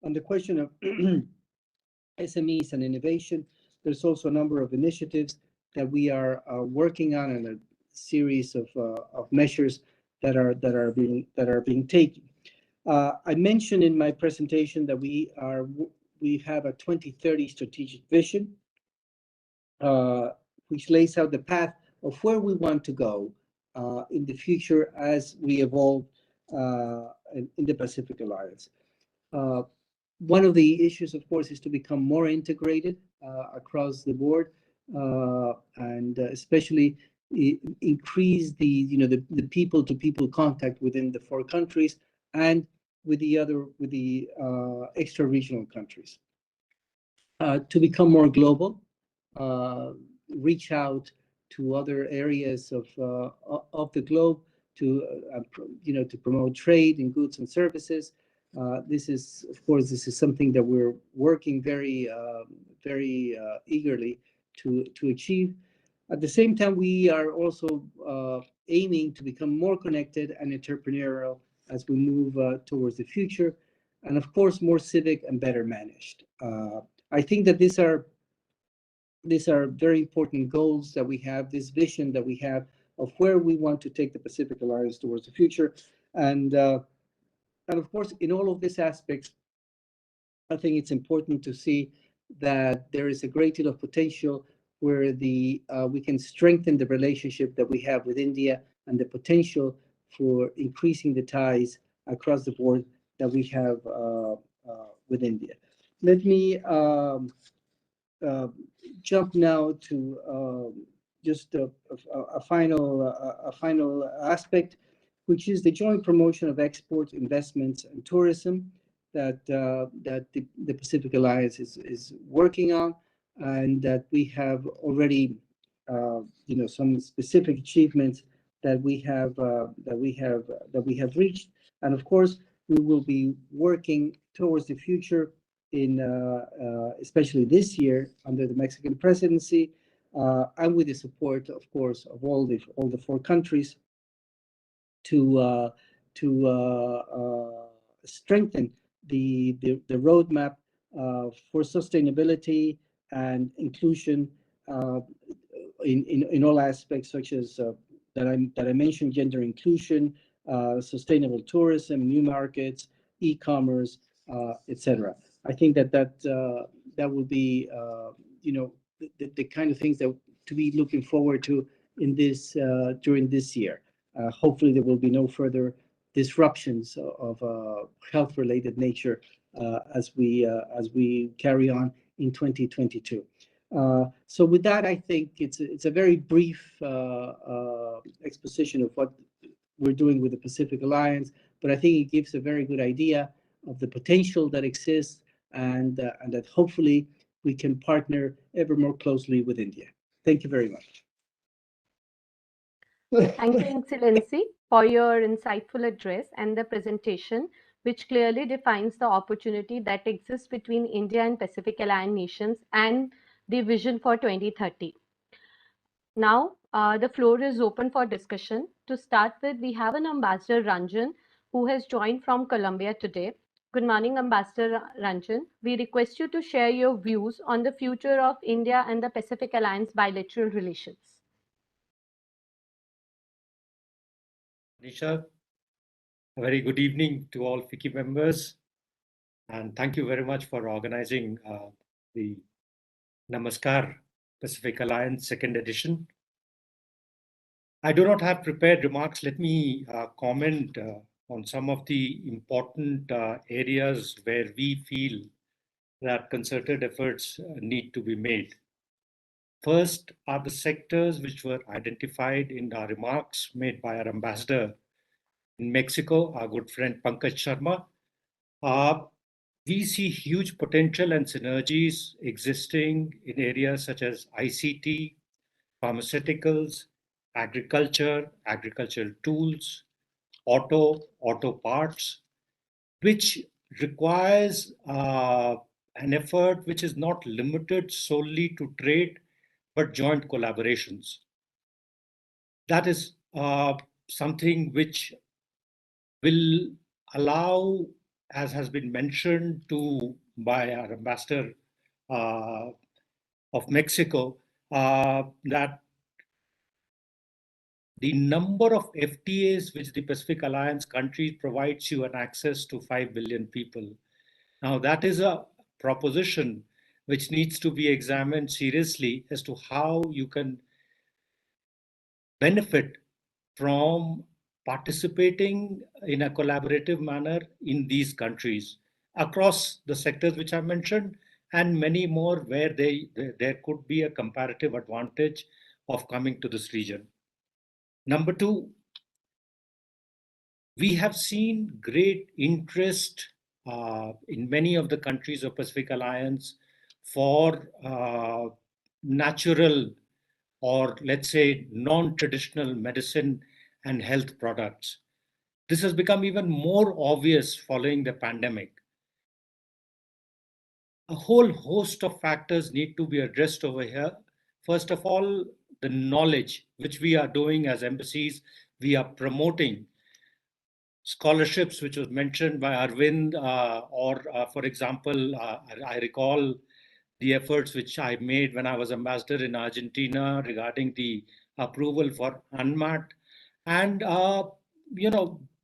On the question of SMEs and innovation, there's also a number of initiatives that we are working on, and a series of measures that are being taken. I mentioned in my presentation that we have a 2030 strategic vision, which lays out the path of where we want to go in the future as we evolve in the Pacific Alliance. One of the issues, of course, is to become more integrated across the board, and especially increase the people-to-people contact within the 4 countries and with the extra-regional countries. To become more global, reach out to other areas of the globe to promote trade in goods and services. This is something that we're working very eagerly to achieve. At the same time, we are also aiming to become more connected and entrepreneurial as we move towards the future, and of course, more civic and better managed. I think that these are very important goals that we have, this vision that we have of where we want to take the Pacific Alliance towards the future. And of course, in all of these aspects, I think it's important to see that there is a great deal of potential where we can strengthen the relationship that we have with India, and the potential for increasing the ties across the board that we have with India. Let me jump now to just a final aspect, which is the joint promotion of export, investments, and tourism that the Pacific Alliance is working on, and that we have already some specific achievements that we have reached. And of course, we will be working towards the future in especially this year under the Mexican presidency, and with the support, of course, of all the 4 countries to strengthen the roadmap for sustainability and inclusion in all aspects, such as that I mentioned: gender inclusion, sustainable tourism, new markets, e-commerce, etc. I think that will be the kind of things that to be looking forward to in this during this year. Hopefully, there will be no further disruptions of health-related nature as we carry on in 2022. So with that, I think it's a very brief exposition of what we're doing with the Pacific Alliance, but I think it gives a very good idea of the potential that exists, and that hopefully we can partner ever more closely with India. Thank you very much. Thank you, Excellency, for your insightful address and the presentation, which clearly defines the opportunity that exists between India and Pacific Alliance nations and the vision for 2030. Now, the floor is open for discussion. To start with, we have an Ambassador Ranjan, who has joined from Colombia today. Good morning, Ambassador Ranjan. We request you to share your views on the future of India and the Pacific Alliance bilateral relations. Nisha, a very good evening to all FICCI members, and thank you very much for organizing the Namaskar Pacific Alliance second edition. I do not have prepared remarks. Let me comment on some of the important areas where we feel that concerted efforts need to be made. First are the sectors which were identified in our remarks made by our ambassador in Mexico, our good friend Pankaj Sharma. We see huge potential and synergies existing in areas such as ICT, pharmaceuticals, agriculture, agricultural tools, auto parts, which requires an effort which is not limited solely to trade, but joint collaborations. That is something which will allow, as has been mentioned by our ambassador of Mexico, that the number of FTAs which the Pacific Alliance countries provides you an access to 5 billion people. Now, that is a proposition which needs to be examined seriously as to how you can benefit from participating in a collaborative manner in these countries across the sectors which I mentioned, and many more where there could be a comparative advantage of coming to this region. Number two, we have seen great interest in many of the countries of Pacific Alliance for natural, or let's say non-traditional medicine and health products. This has become even more obvious following the pandemic. A whole host of factors need to be addressed over here. First of all, the knowledge which we are doing as embassies, we are promoting scholarships, which was mentioned by Arvind, for example, I recall the efforts which I made when I was ambassador in Argentina regarding the approval for UNMAT. And,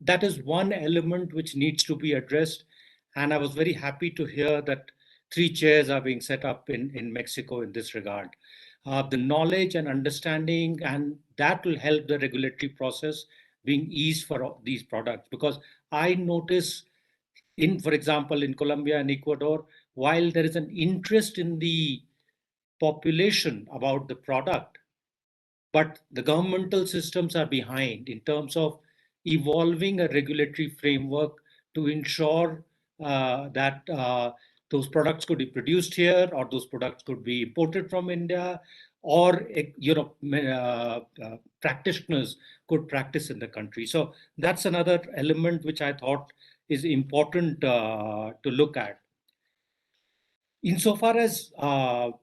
that is one element which needs to be addressed. And I was very happy to hear that 3 chairs are being set up in Mexico in this regard. The knowledge and understanding, and that will help the regulatory process being eased for these products. Because I notice for example, in Colombia and Ecuador, while there is an interest in the population about the product, but the governmental systems are behind in terms of evolving a regulatory framework to ensure that those products could be produced here, or those products could be imported from India, or practitioners could practice in the country. So that's another element which I thought is important to look at. Insofar as the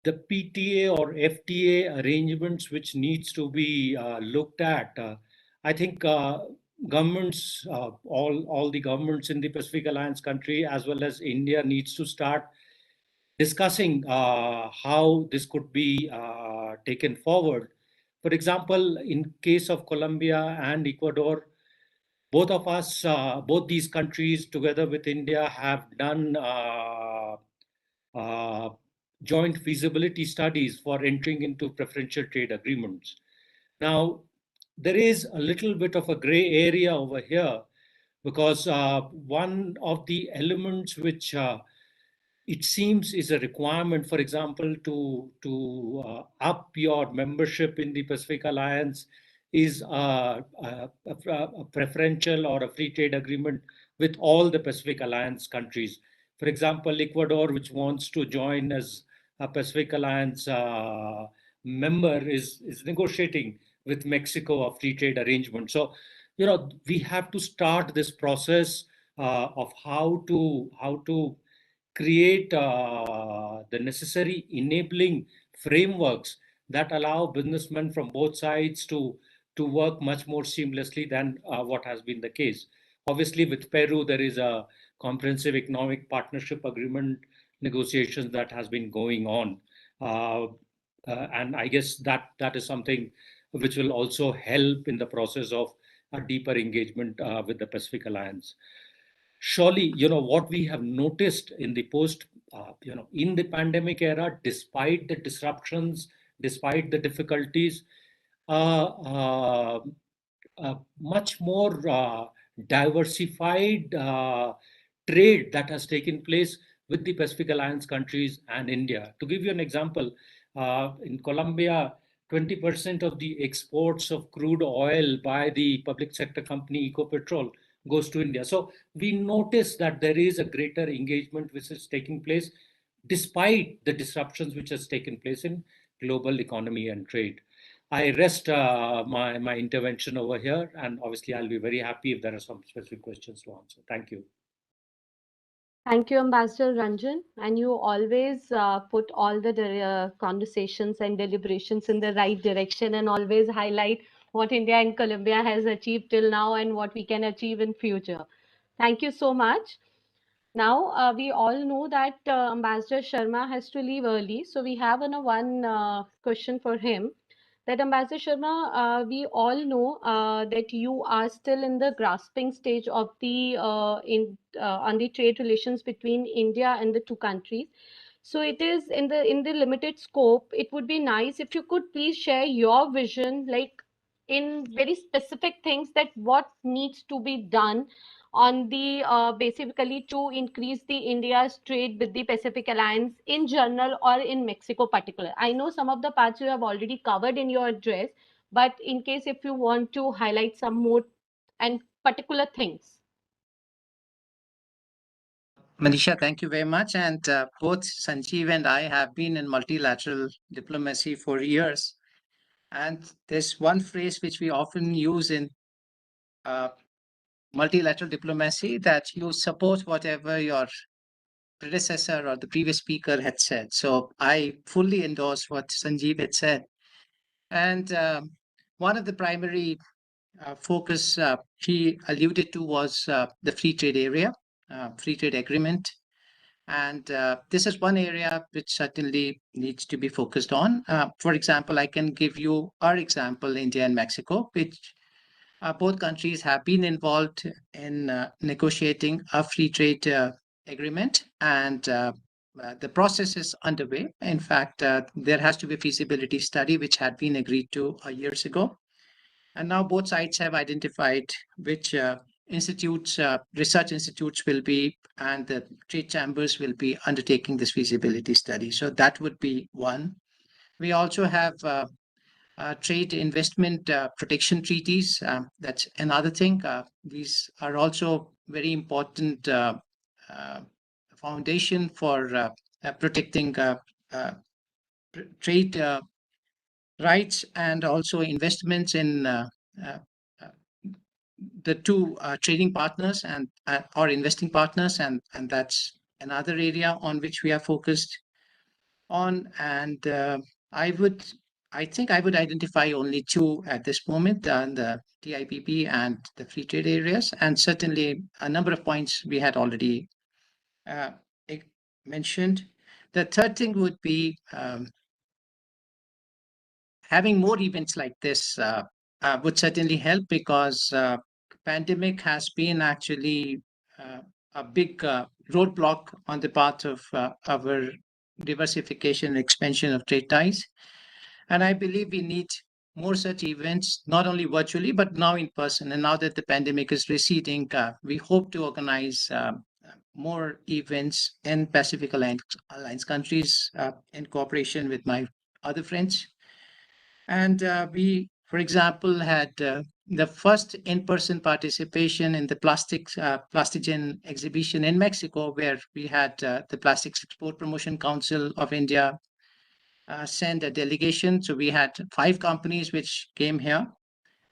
PTA or FTA arrangements which needs to be looked at, I think governments, all the governments in the Pacific Alliance country as well as India needs to start discussing how this could be taken forward. For example, in case of Colombia and Ecuador, both these countries together with India have done joint feasibility studies for entering into preferential trade agreements. Now, there is a little bit of a gray area over here, because one of the elements which it seems is a requirement, for example, to up your membership in the Pacific Alliance is a preferential or a free trade agreement with all the Pacific Alliance countries. For example, Ecuador, which wants to join as a Pacific Alliance member, is negotiating with Mexico a free trade arrangement. So, we have to start this process of how to create the necessary enabling frameworks that allow businessmen from both sides to work much more seamlessly than what has been the case. Obviously, with Peru, there is a comprehensive economic partnership agreement negotiations that has been going on. And I guess that is something which will also help in the process of a deeper engagement with the Pacific Alliance. Surely, what we have noticed in the in the pandemic era, despite the disruptions, despite the difficulties, uh, uh, much more diversified trade that has taken place with the Pacific Alliance countries and India. To give you an example, in Colombia, 20% of the exports of crude oil by the public sector company Ecopetrol goes to India. So we notice that there is a greater engagement which is taking place despite the disruptions which has taken place in global economy and trade. I rest my intervention over here, and obviously I'll be very happy if there are some specific questions to answer. Thank you. Thank you, Ambassador Ranjan. And you always put all the conversations and deliberations in the right direction and always highlight what India and Colombia has achieved till now and what we can achieve in future. Thank you so much. Now, we all know that Ambassador Sharma has to leave early. So we have one question for him. That Ambassador Sharma, we all know that you are still in the grasping stage of the on the trade relations between India and the two countries. So it is in the limited scope. It would be nice if you could please share your vision, like in very specific things, that what needs to be done on the basically to increase the India's trade with the Pacific Alliance in general or in Mexico particular. I know some of the parts you have already covered in your address, but in case if you want to highlight some more and particular things. Manisha, thank you very much. And both Sanjeev and I have been in multilateral diplomacy for years. And there's one phrase which we often use in uh, multilateral diplomacy, that you support whatever your predecessor or the previous speaker had said. So I fully endorse what Sanjeev had said. And one of the primary focus he alluded to was the free trade area, free trade agreement. And this is one area which certainly needs to be focused on. For example, I can give you our example, India and Mexico, which both countries have been involved in negotiating a free trade agreement, and the process is underway. In fact, there has to be a feasibility study which had been agreed to years ago. And now both sides have identified which research institutes will be, and the trade chambers will be undertaking this feasibility study. So that would be one. We also have trade investment protection treaties. That's another thing. These are also very important uh, foundation for protecting trade rights and also investments in uh, the two trading partners and or investing partners, and that's another area on which we are focused on. And I think I would identify only two at this moment, the TIPP and the free trade areas, and certainly a number of points we had already uh, mentioned. The third thing would be having more events like this would certainly help, because pandemic has been actually a big roadblock on the path of our diversification and expansion of trade ties. And I believe we need more such events, not only virtually, but now in person. And now that the pandemic is receding, we hope to organize more events in Pacific Alliance countries in cooperation with my other friends. And we, for example, had the first in-person participation in the Plastigen exhibition in Mexico, where we had the Plastics Export Promotion Council of India send a delegation. So we had 5 companies which came here,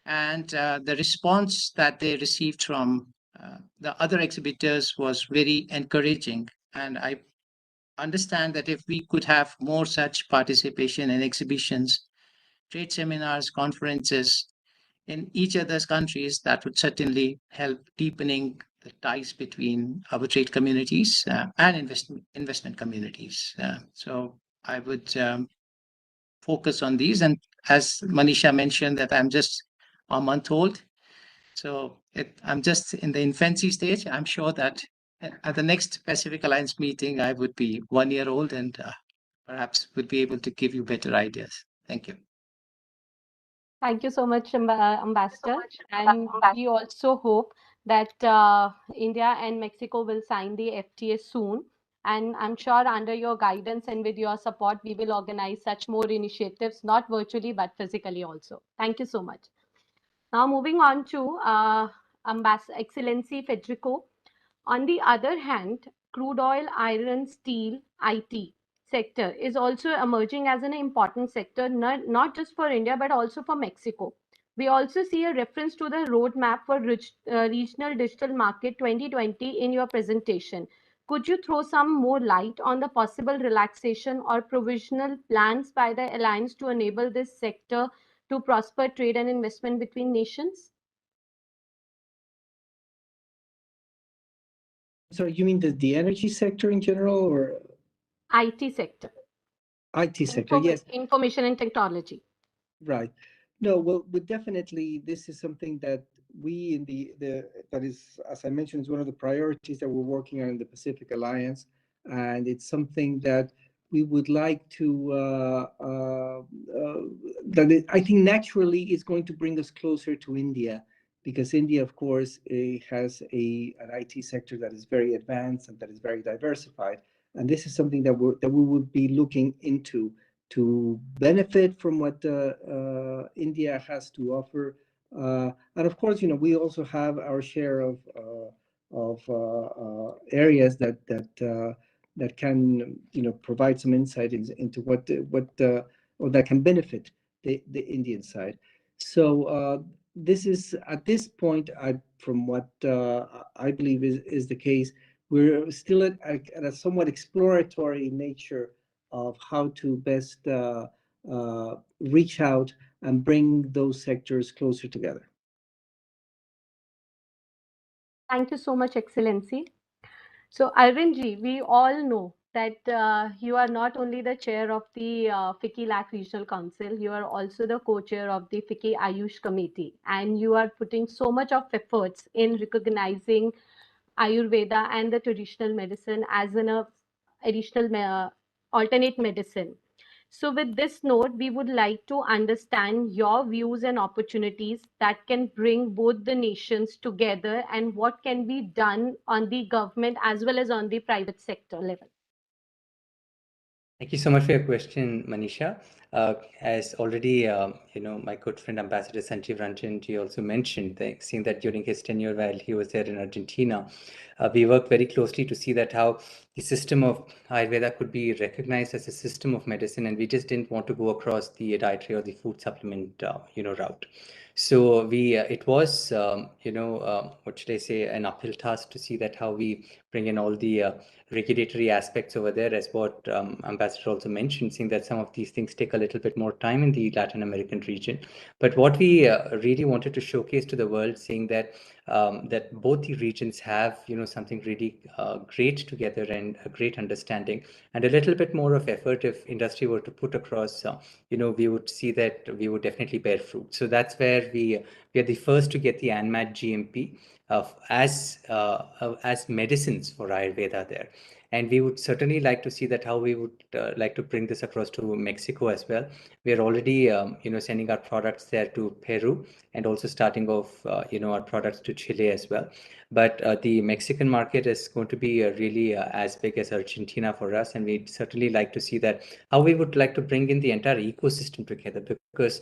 and the response that they received from the other exhibitors was very encouraging. And I understand that if we could have more such participation in exhibitions, trade seminars, conferences, in each other's countries, that would certainly help deepening the ties between our trade communities and investment communities. So I would focus on these. And as Manisha mentioned, that I'm just a month old. So I'm just in the infancy stage. I'm sure that at the next Pacific Alliance meeting, I would be 1 year old and perhaps would be able to give you better ideas. Thank you. Thank you so much, Ambassador. And we also hope that India and Mexico will sign the FTA soon. And I'm sure under your guidance and with your support, we will organize such more initiatives, not virtually, but physically also. Thank you so much. Now, moving on to Excellency Federico. On the other hand, crude oil, iron, steel, IT sector is also emerging as an important sector, not just for India, but also for Mexico. We also see a reference to the roadmap for regional digital market 2020 in your presentation. Could you throw some more light on the possible relaxation or provisional plans by the alliance to enable this sector to prosper trade and investment between nations? So you mean the energy sector in general, or IT sector. IT sector? Yes. Information and technology. Right. No, well, but definitely this is something that we in that is, as I mentioned, is one of the priorities that we're working on in the Pacific Alliance, and it's something that we would like to I think naturally is going to bring us closer to India, because India, of course, has an IT sector that is very advanced and that is very diversified, and this is something that we would be looking into to benefit from what India has to offer. And of course, we also have our share of areas that can, provide some insight into what or that can benefit the Indian side. So this is, at this point, from what I believe is the case, we're still at a somewhat exploratory nature of how to best reach out and bring those sectors closer together. Thank you so much, Excellency. So, Arvindji, we all know that you are not only the chair of the FICCI LAC Regional Council, you are also the co-chair of the FICCI Ayush Committee, and you are putting so much of efforts in recognizing Ayurveda and the traditional medicine as an additional alternate medicine. So with this note, we would like to understand your views and opportunities that can bring both the nations together and what can be done on the government as well as on the private sector level. Thank you so much for your question, Manisha. As already, my good friend Ambassador Sanjeev Ranjanji also mentioned, seeing that during his tenure while he was there in Argentina, we worked very closely to see that how the system of Ayurveda could be recognized as a system of medicine, and we just didn't want to go across the dietary or the food supplement, route. So it was, what should I say, an uphill task to see that how we bring in all the regulatory aspects over there, as what Ambassador also mentioned, seeing that some of these things take a little bit more time in the Latin American region. But what we really wanted to showcase to the world, seeing that that both the regions have, something really great together and a great understanding, and a little bit more of effort if industry were to put across, we would see that we would definitely bear fruit. So that's where we are the first to get the ANMAT GMP as medicines for Ayurveda there. And we would certainly like to see that how we would like to bring this across to Mexico as well. We are already, sending our products there to Peru, and also starting off, our products to Chile as well. But the Mexican market is going to be really as big as Argentina for us, and we'd certainly like to see that how we would like to bring in the entire ecosystem together, because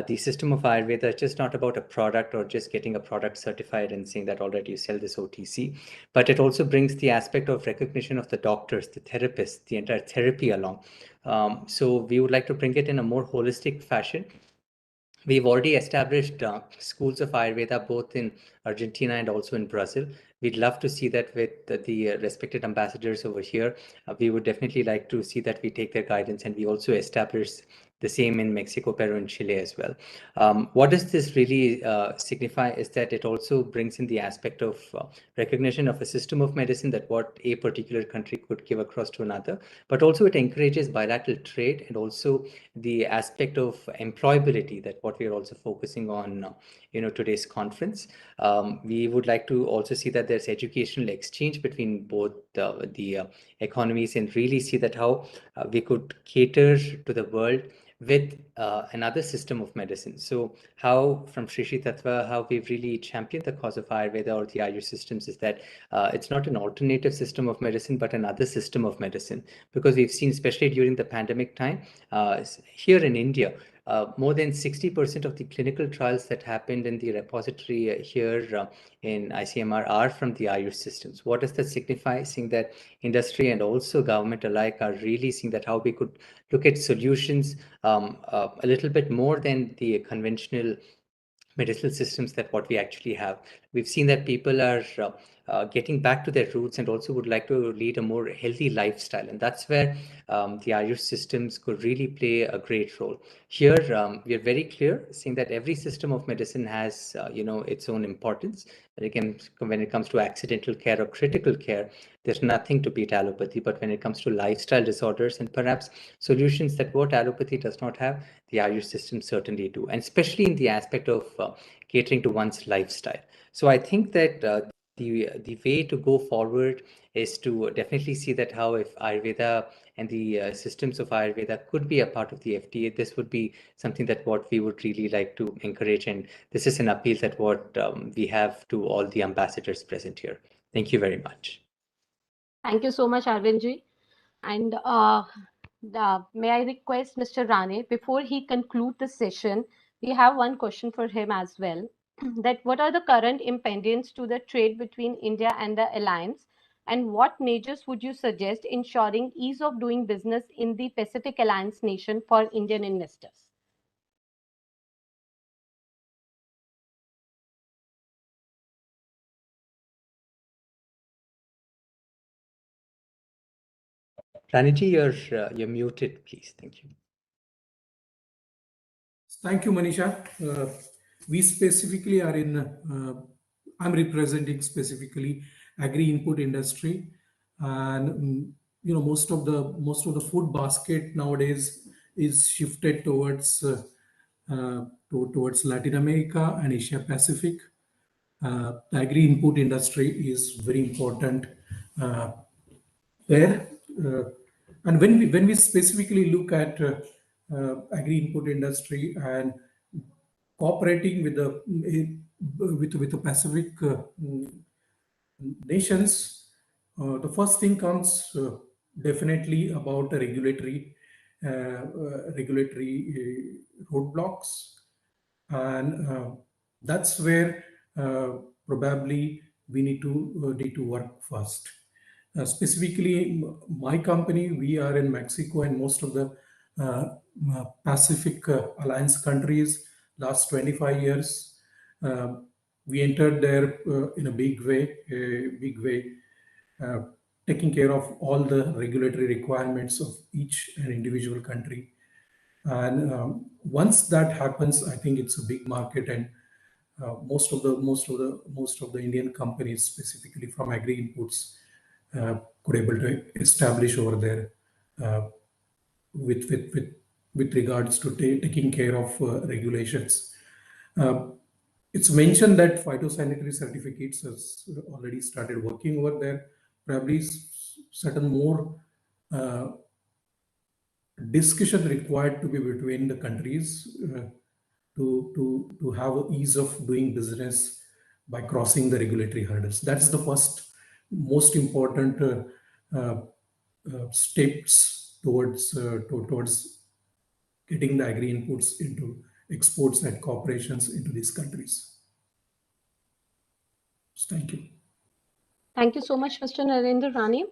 the system of Ayurveda is just not about a product or just getting a product certified and saying that already you sell this OTC, but it also brings the aspect of recognition of the doctors, the therapists, the entire therapy along. So we would like to bring it in a more holistic fashion. We've already established schools of Ayurveda both in Argentina and also in Brazil. We'd love to see that with the respected ambassadors over here. We would definitely like to see that we take their guidance and we also establish the same in Mexico, Peru, and Chile as well. What does this really signify is that it also brings in the aspect of recognition of a system of medicine, that what a particular country could give across to another, but also it encourages bilateral trade and also the aspect of employability, that what we are also focusing on today's conference. We would like to also see that there's educational exchange between both the economies, and really see that how we could cater to the world with another system of medicine. So how from Shri Shri Tattva, how we've really championed the cause of Ayurveda or the Ayush systems is that it's not an alternative system of medicine, but another system of medicine. Because we've seen, especially during the pandemic time, here in India, more than 60% of the clinical trials that happened in the repository here in ICMR are from the Ayush systems. What does that signify? Seeing that industry and also government alike are really seeing that how we could look at solutions a little bit more than the conventional medicinal systems that what we actually have. We've seen that people are getting back to their roots and also would like to lead a more healthy lifestyle. And that's where the Ayush systems could really play a great role. Here, we are very clear, saying that every system of medicine has, its own importance. When it comes to accidental care or critical care, there's nothing to beat allopathy. But when it comes to lifestyle disorders and perhaps solutions that what allopathy does not have, the Ayush system certainly do, and especially in the aspect of catering to one's lifestyle. So I think that the way to go forward is to definitely see that how if Ayurveda and the systems of Ayurveda could be a part of the FTA, this would be something that what we would really like to encourage. And this is an appeal that what we have to all the ambassadors present here. Thank you very much. Thank you so much, Arvindji. And may I request Mr. Rane, before he conclude the session, we have one question for him as well. That what are the current impediments to the trade between India and the alliance, and what measures would you suggest ensuring ease of doing business in the Pacific Alliance nation for Indian investors? Raniji, you're muted, please. Thank you. Thank you, Manisha. We specifically are in, I'm representing specifically agri-input industry, and most of the food basket nowadays is shifted towards towards Latin America and Asia Pacific. The agri-input industry is very important there. And when we specifically look at agri-input industry and cooperating with the Pacific nations, the first thing comes definitely about the regulatory roadblocks, and that's where probably we need to work first. Specifically, my company, we are in Mexico and most of the Pacific Alliance countries. Last 25 years, we entered there in a big way, taking care of all the regulatory requirements of each and individual country. And once that happens, I think it's a big market, and most of the Indian companies, specifically from agri inputs, could able to establish over there with regards to taking care of regulations. It's mentioned that phytosanitary certificates has already started working over there. Probably certain more discussion required to be between the countries to have ease of doing business by crossing the regulatory hurdles. That's the first most important steps towards getting the agri inputs into exports and corporations into these countries. Thank you. Thank you so much, Mr. Narendra Rane.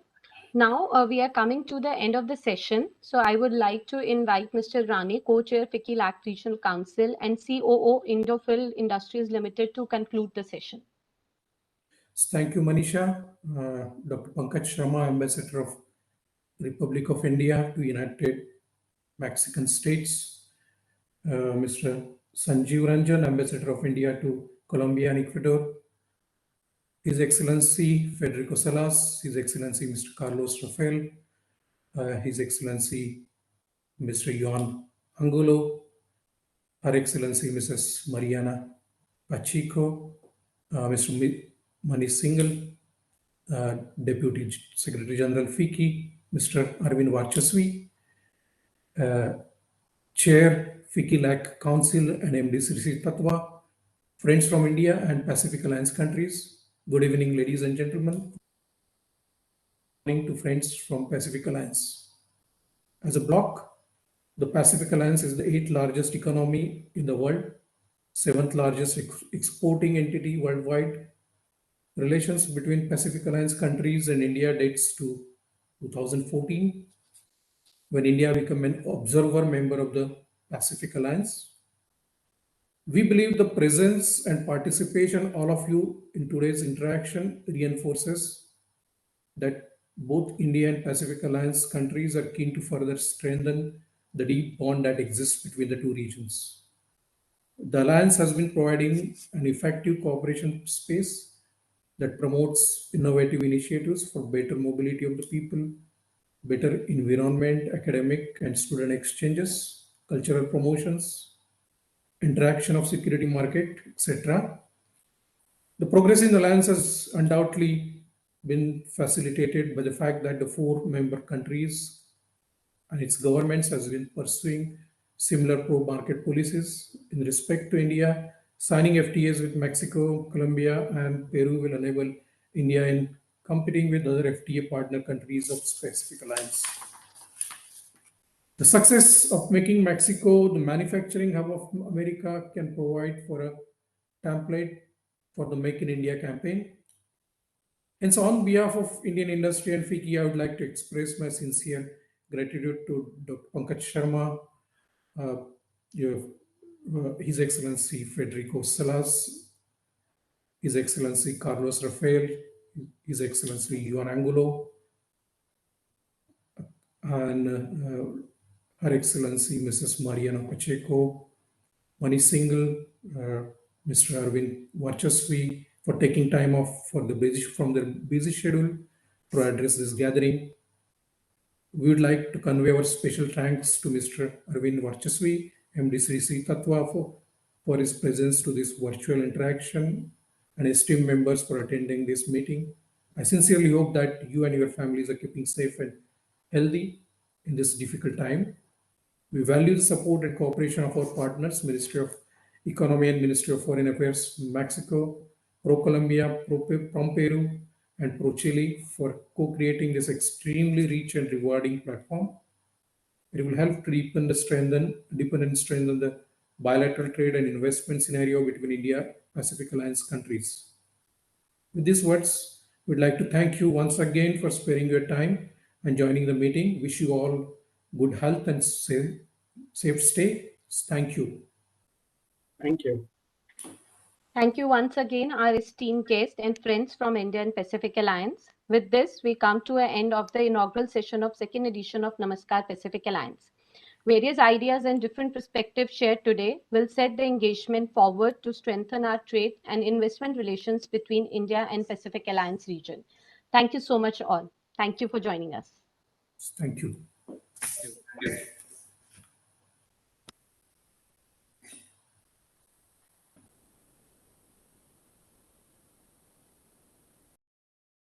Now we are coming to the end of the session. So I would like to invite Mr. Rane, Co-Chair FICCI LAC Regional Council and COO Indophil Industries Limited, to conclude the session. Thank you, Manisha. Dr. Pankaj Sharma, Ambassador of Republic of India to United Mexican States. Mr. Sanjeev Ranjan, Ambassador of India to Colombia and Ecuador, His Excellency Federico Salas, His Excellency Mr. Carlos Rafael, His Excellency Mr. Juan Angulo, Her Excellency Mrs. Mariana Pacheco, Mr. Manish Singhal, Deputy Secretary General FICCI, Mr. Arvind Varchasvi, Chair FICCI LAC Council and MD Sri Tatwa, friends from India and Pacific Alliance countries. Good evening, ladies and gentlemen. Good morning to friends from Pacific Alliance. As a bloc, the Pacific Alliance is the 8th largest economy in the world, 7th largest exporting entity worldwide. Relations between Pacific Alliance countries and India dates to 2014, when India became an observer member of the Pacific Alliance. We believe the presence and participation all of you in today's interaction reinforces that both India and Pacific Alliance countries are keen to further strengthen the deep bond that exists between the two regions. The Alliance has been providing an effective cooperation space that promotes innovative initiatives for better mobility of the people, better environment, academic and student exchanges, cultural promotions, interaction of security market, etc. The progress in the alliance has undoubtedly been facilitated by the fact that the four member countries and its governments has been pursuing similar pro-market policies. In respect to India, signing FTAs with Mexico, Colombia, and Peru will enable India in competing with other FTA partner countries of Pacific Alliance. The success of making Mexico the manufacturing hub of America can provide for a template for the Make in India campaign. And so, on behalf of Indian industry and FICCI, I would like to express my sincere gratitude to Dr. Pankaj Sharma, His Excellency Federico Salas, His Excellency Carlos Rafael, His Excellency Juan Angulo, and Her Excellency Mrs. Mariana Pacheco, Manish Singhal, Mr. Arvind Varchasvi, for taking time off from their busy schedule to address this gathering. We would like to convey our special thanks to Mr. Arvind Varchasvi, MD Sri Tatwa, for his presence to this virtual interaction, and esteemed members for attending this meeting. I sincerely hope that you and your families are keeping safe and healthy in this difficult time. We value the support and cooperation of our partners, Ministry of Economy and Ministry of Foreign Affairs, Mexico, Pro-Colombia, Pro-Peru, and Pro-Chile for co-creating this extremely rich and rewarding platform. It will help to deepen and strengthen the bilateral trade and investment scenario between India Pacific Alliance countries. With these words, we'd like to thank you once again for sparing your time and joining the meeting. Wish you all good health and safe stay. Thank you. Thank you. Thank you once again, our esteemed guests and friends from India and Pacific Alliance. With this, we come to an end of the inaugural session of second edition of Namaskar Pacific Alliance. Various ideas and different perspectives shared today will set the engagement forward to strengthen our trade and investment relations between India and Pacific Alliance region. Thank you so much all. Thank you for joining us. Thank you. Thank you.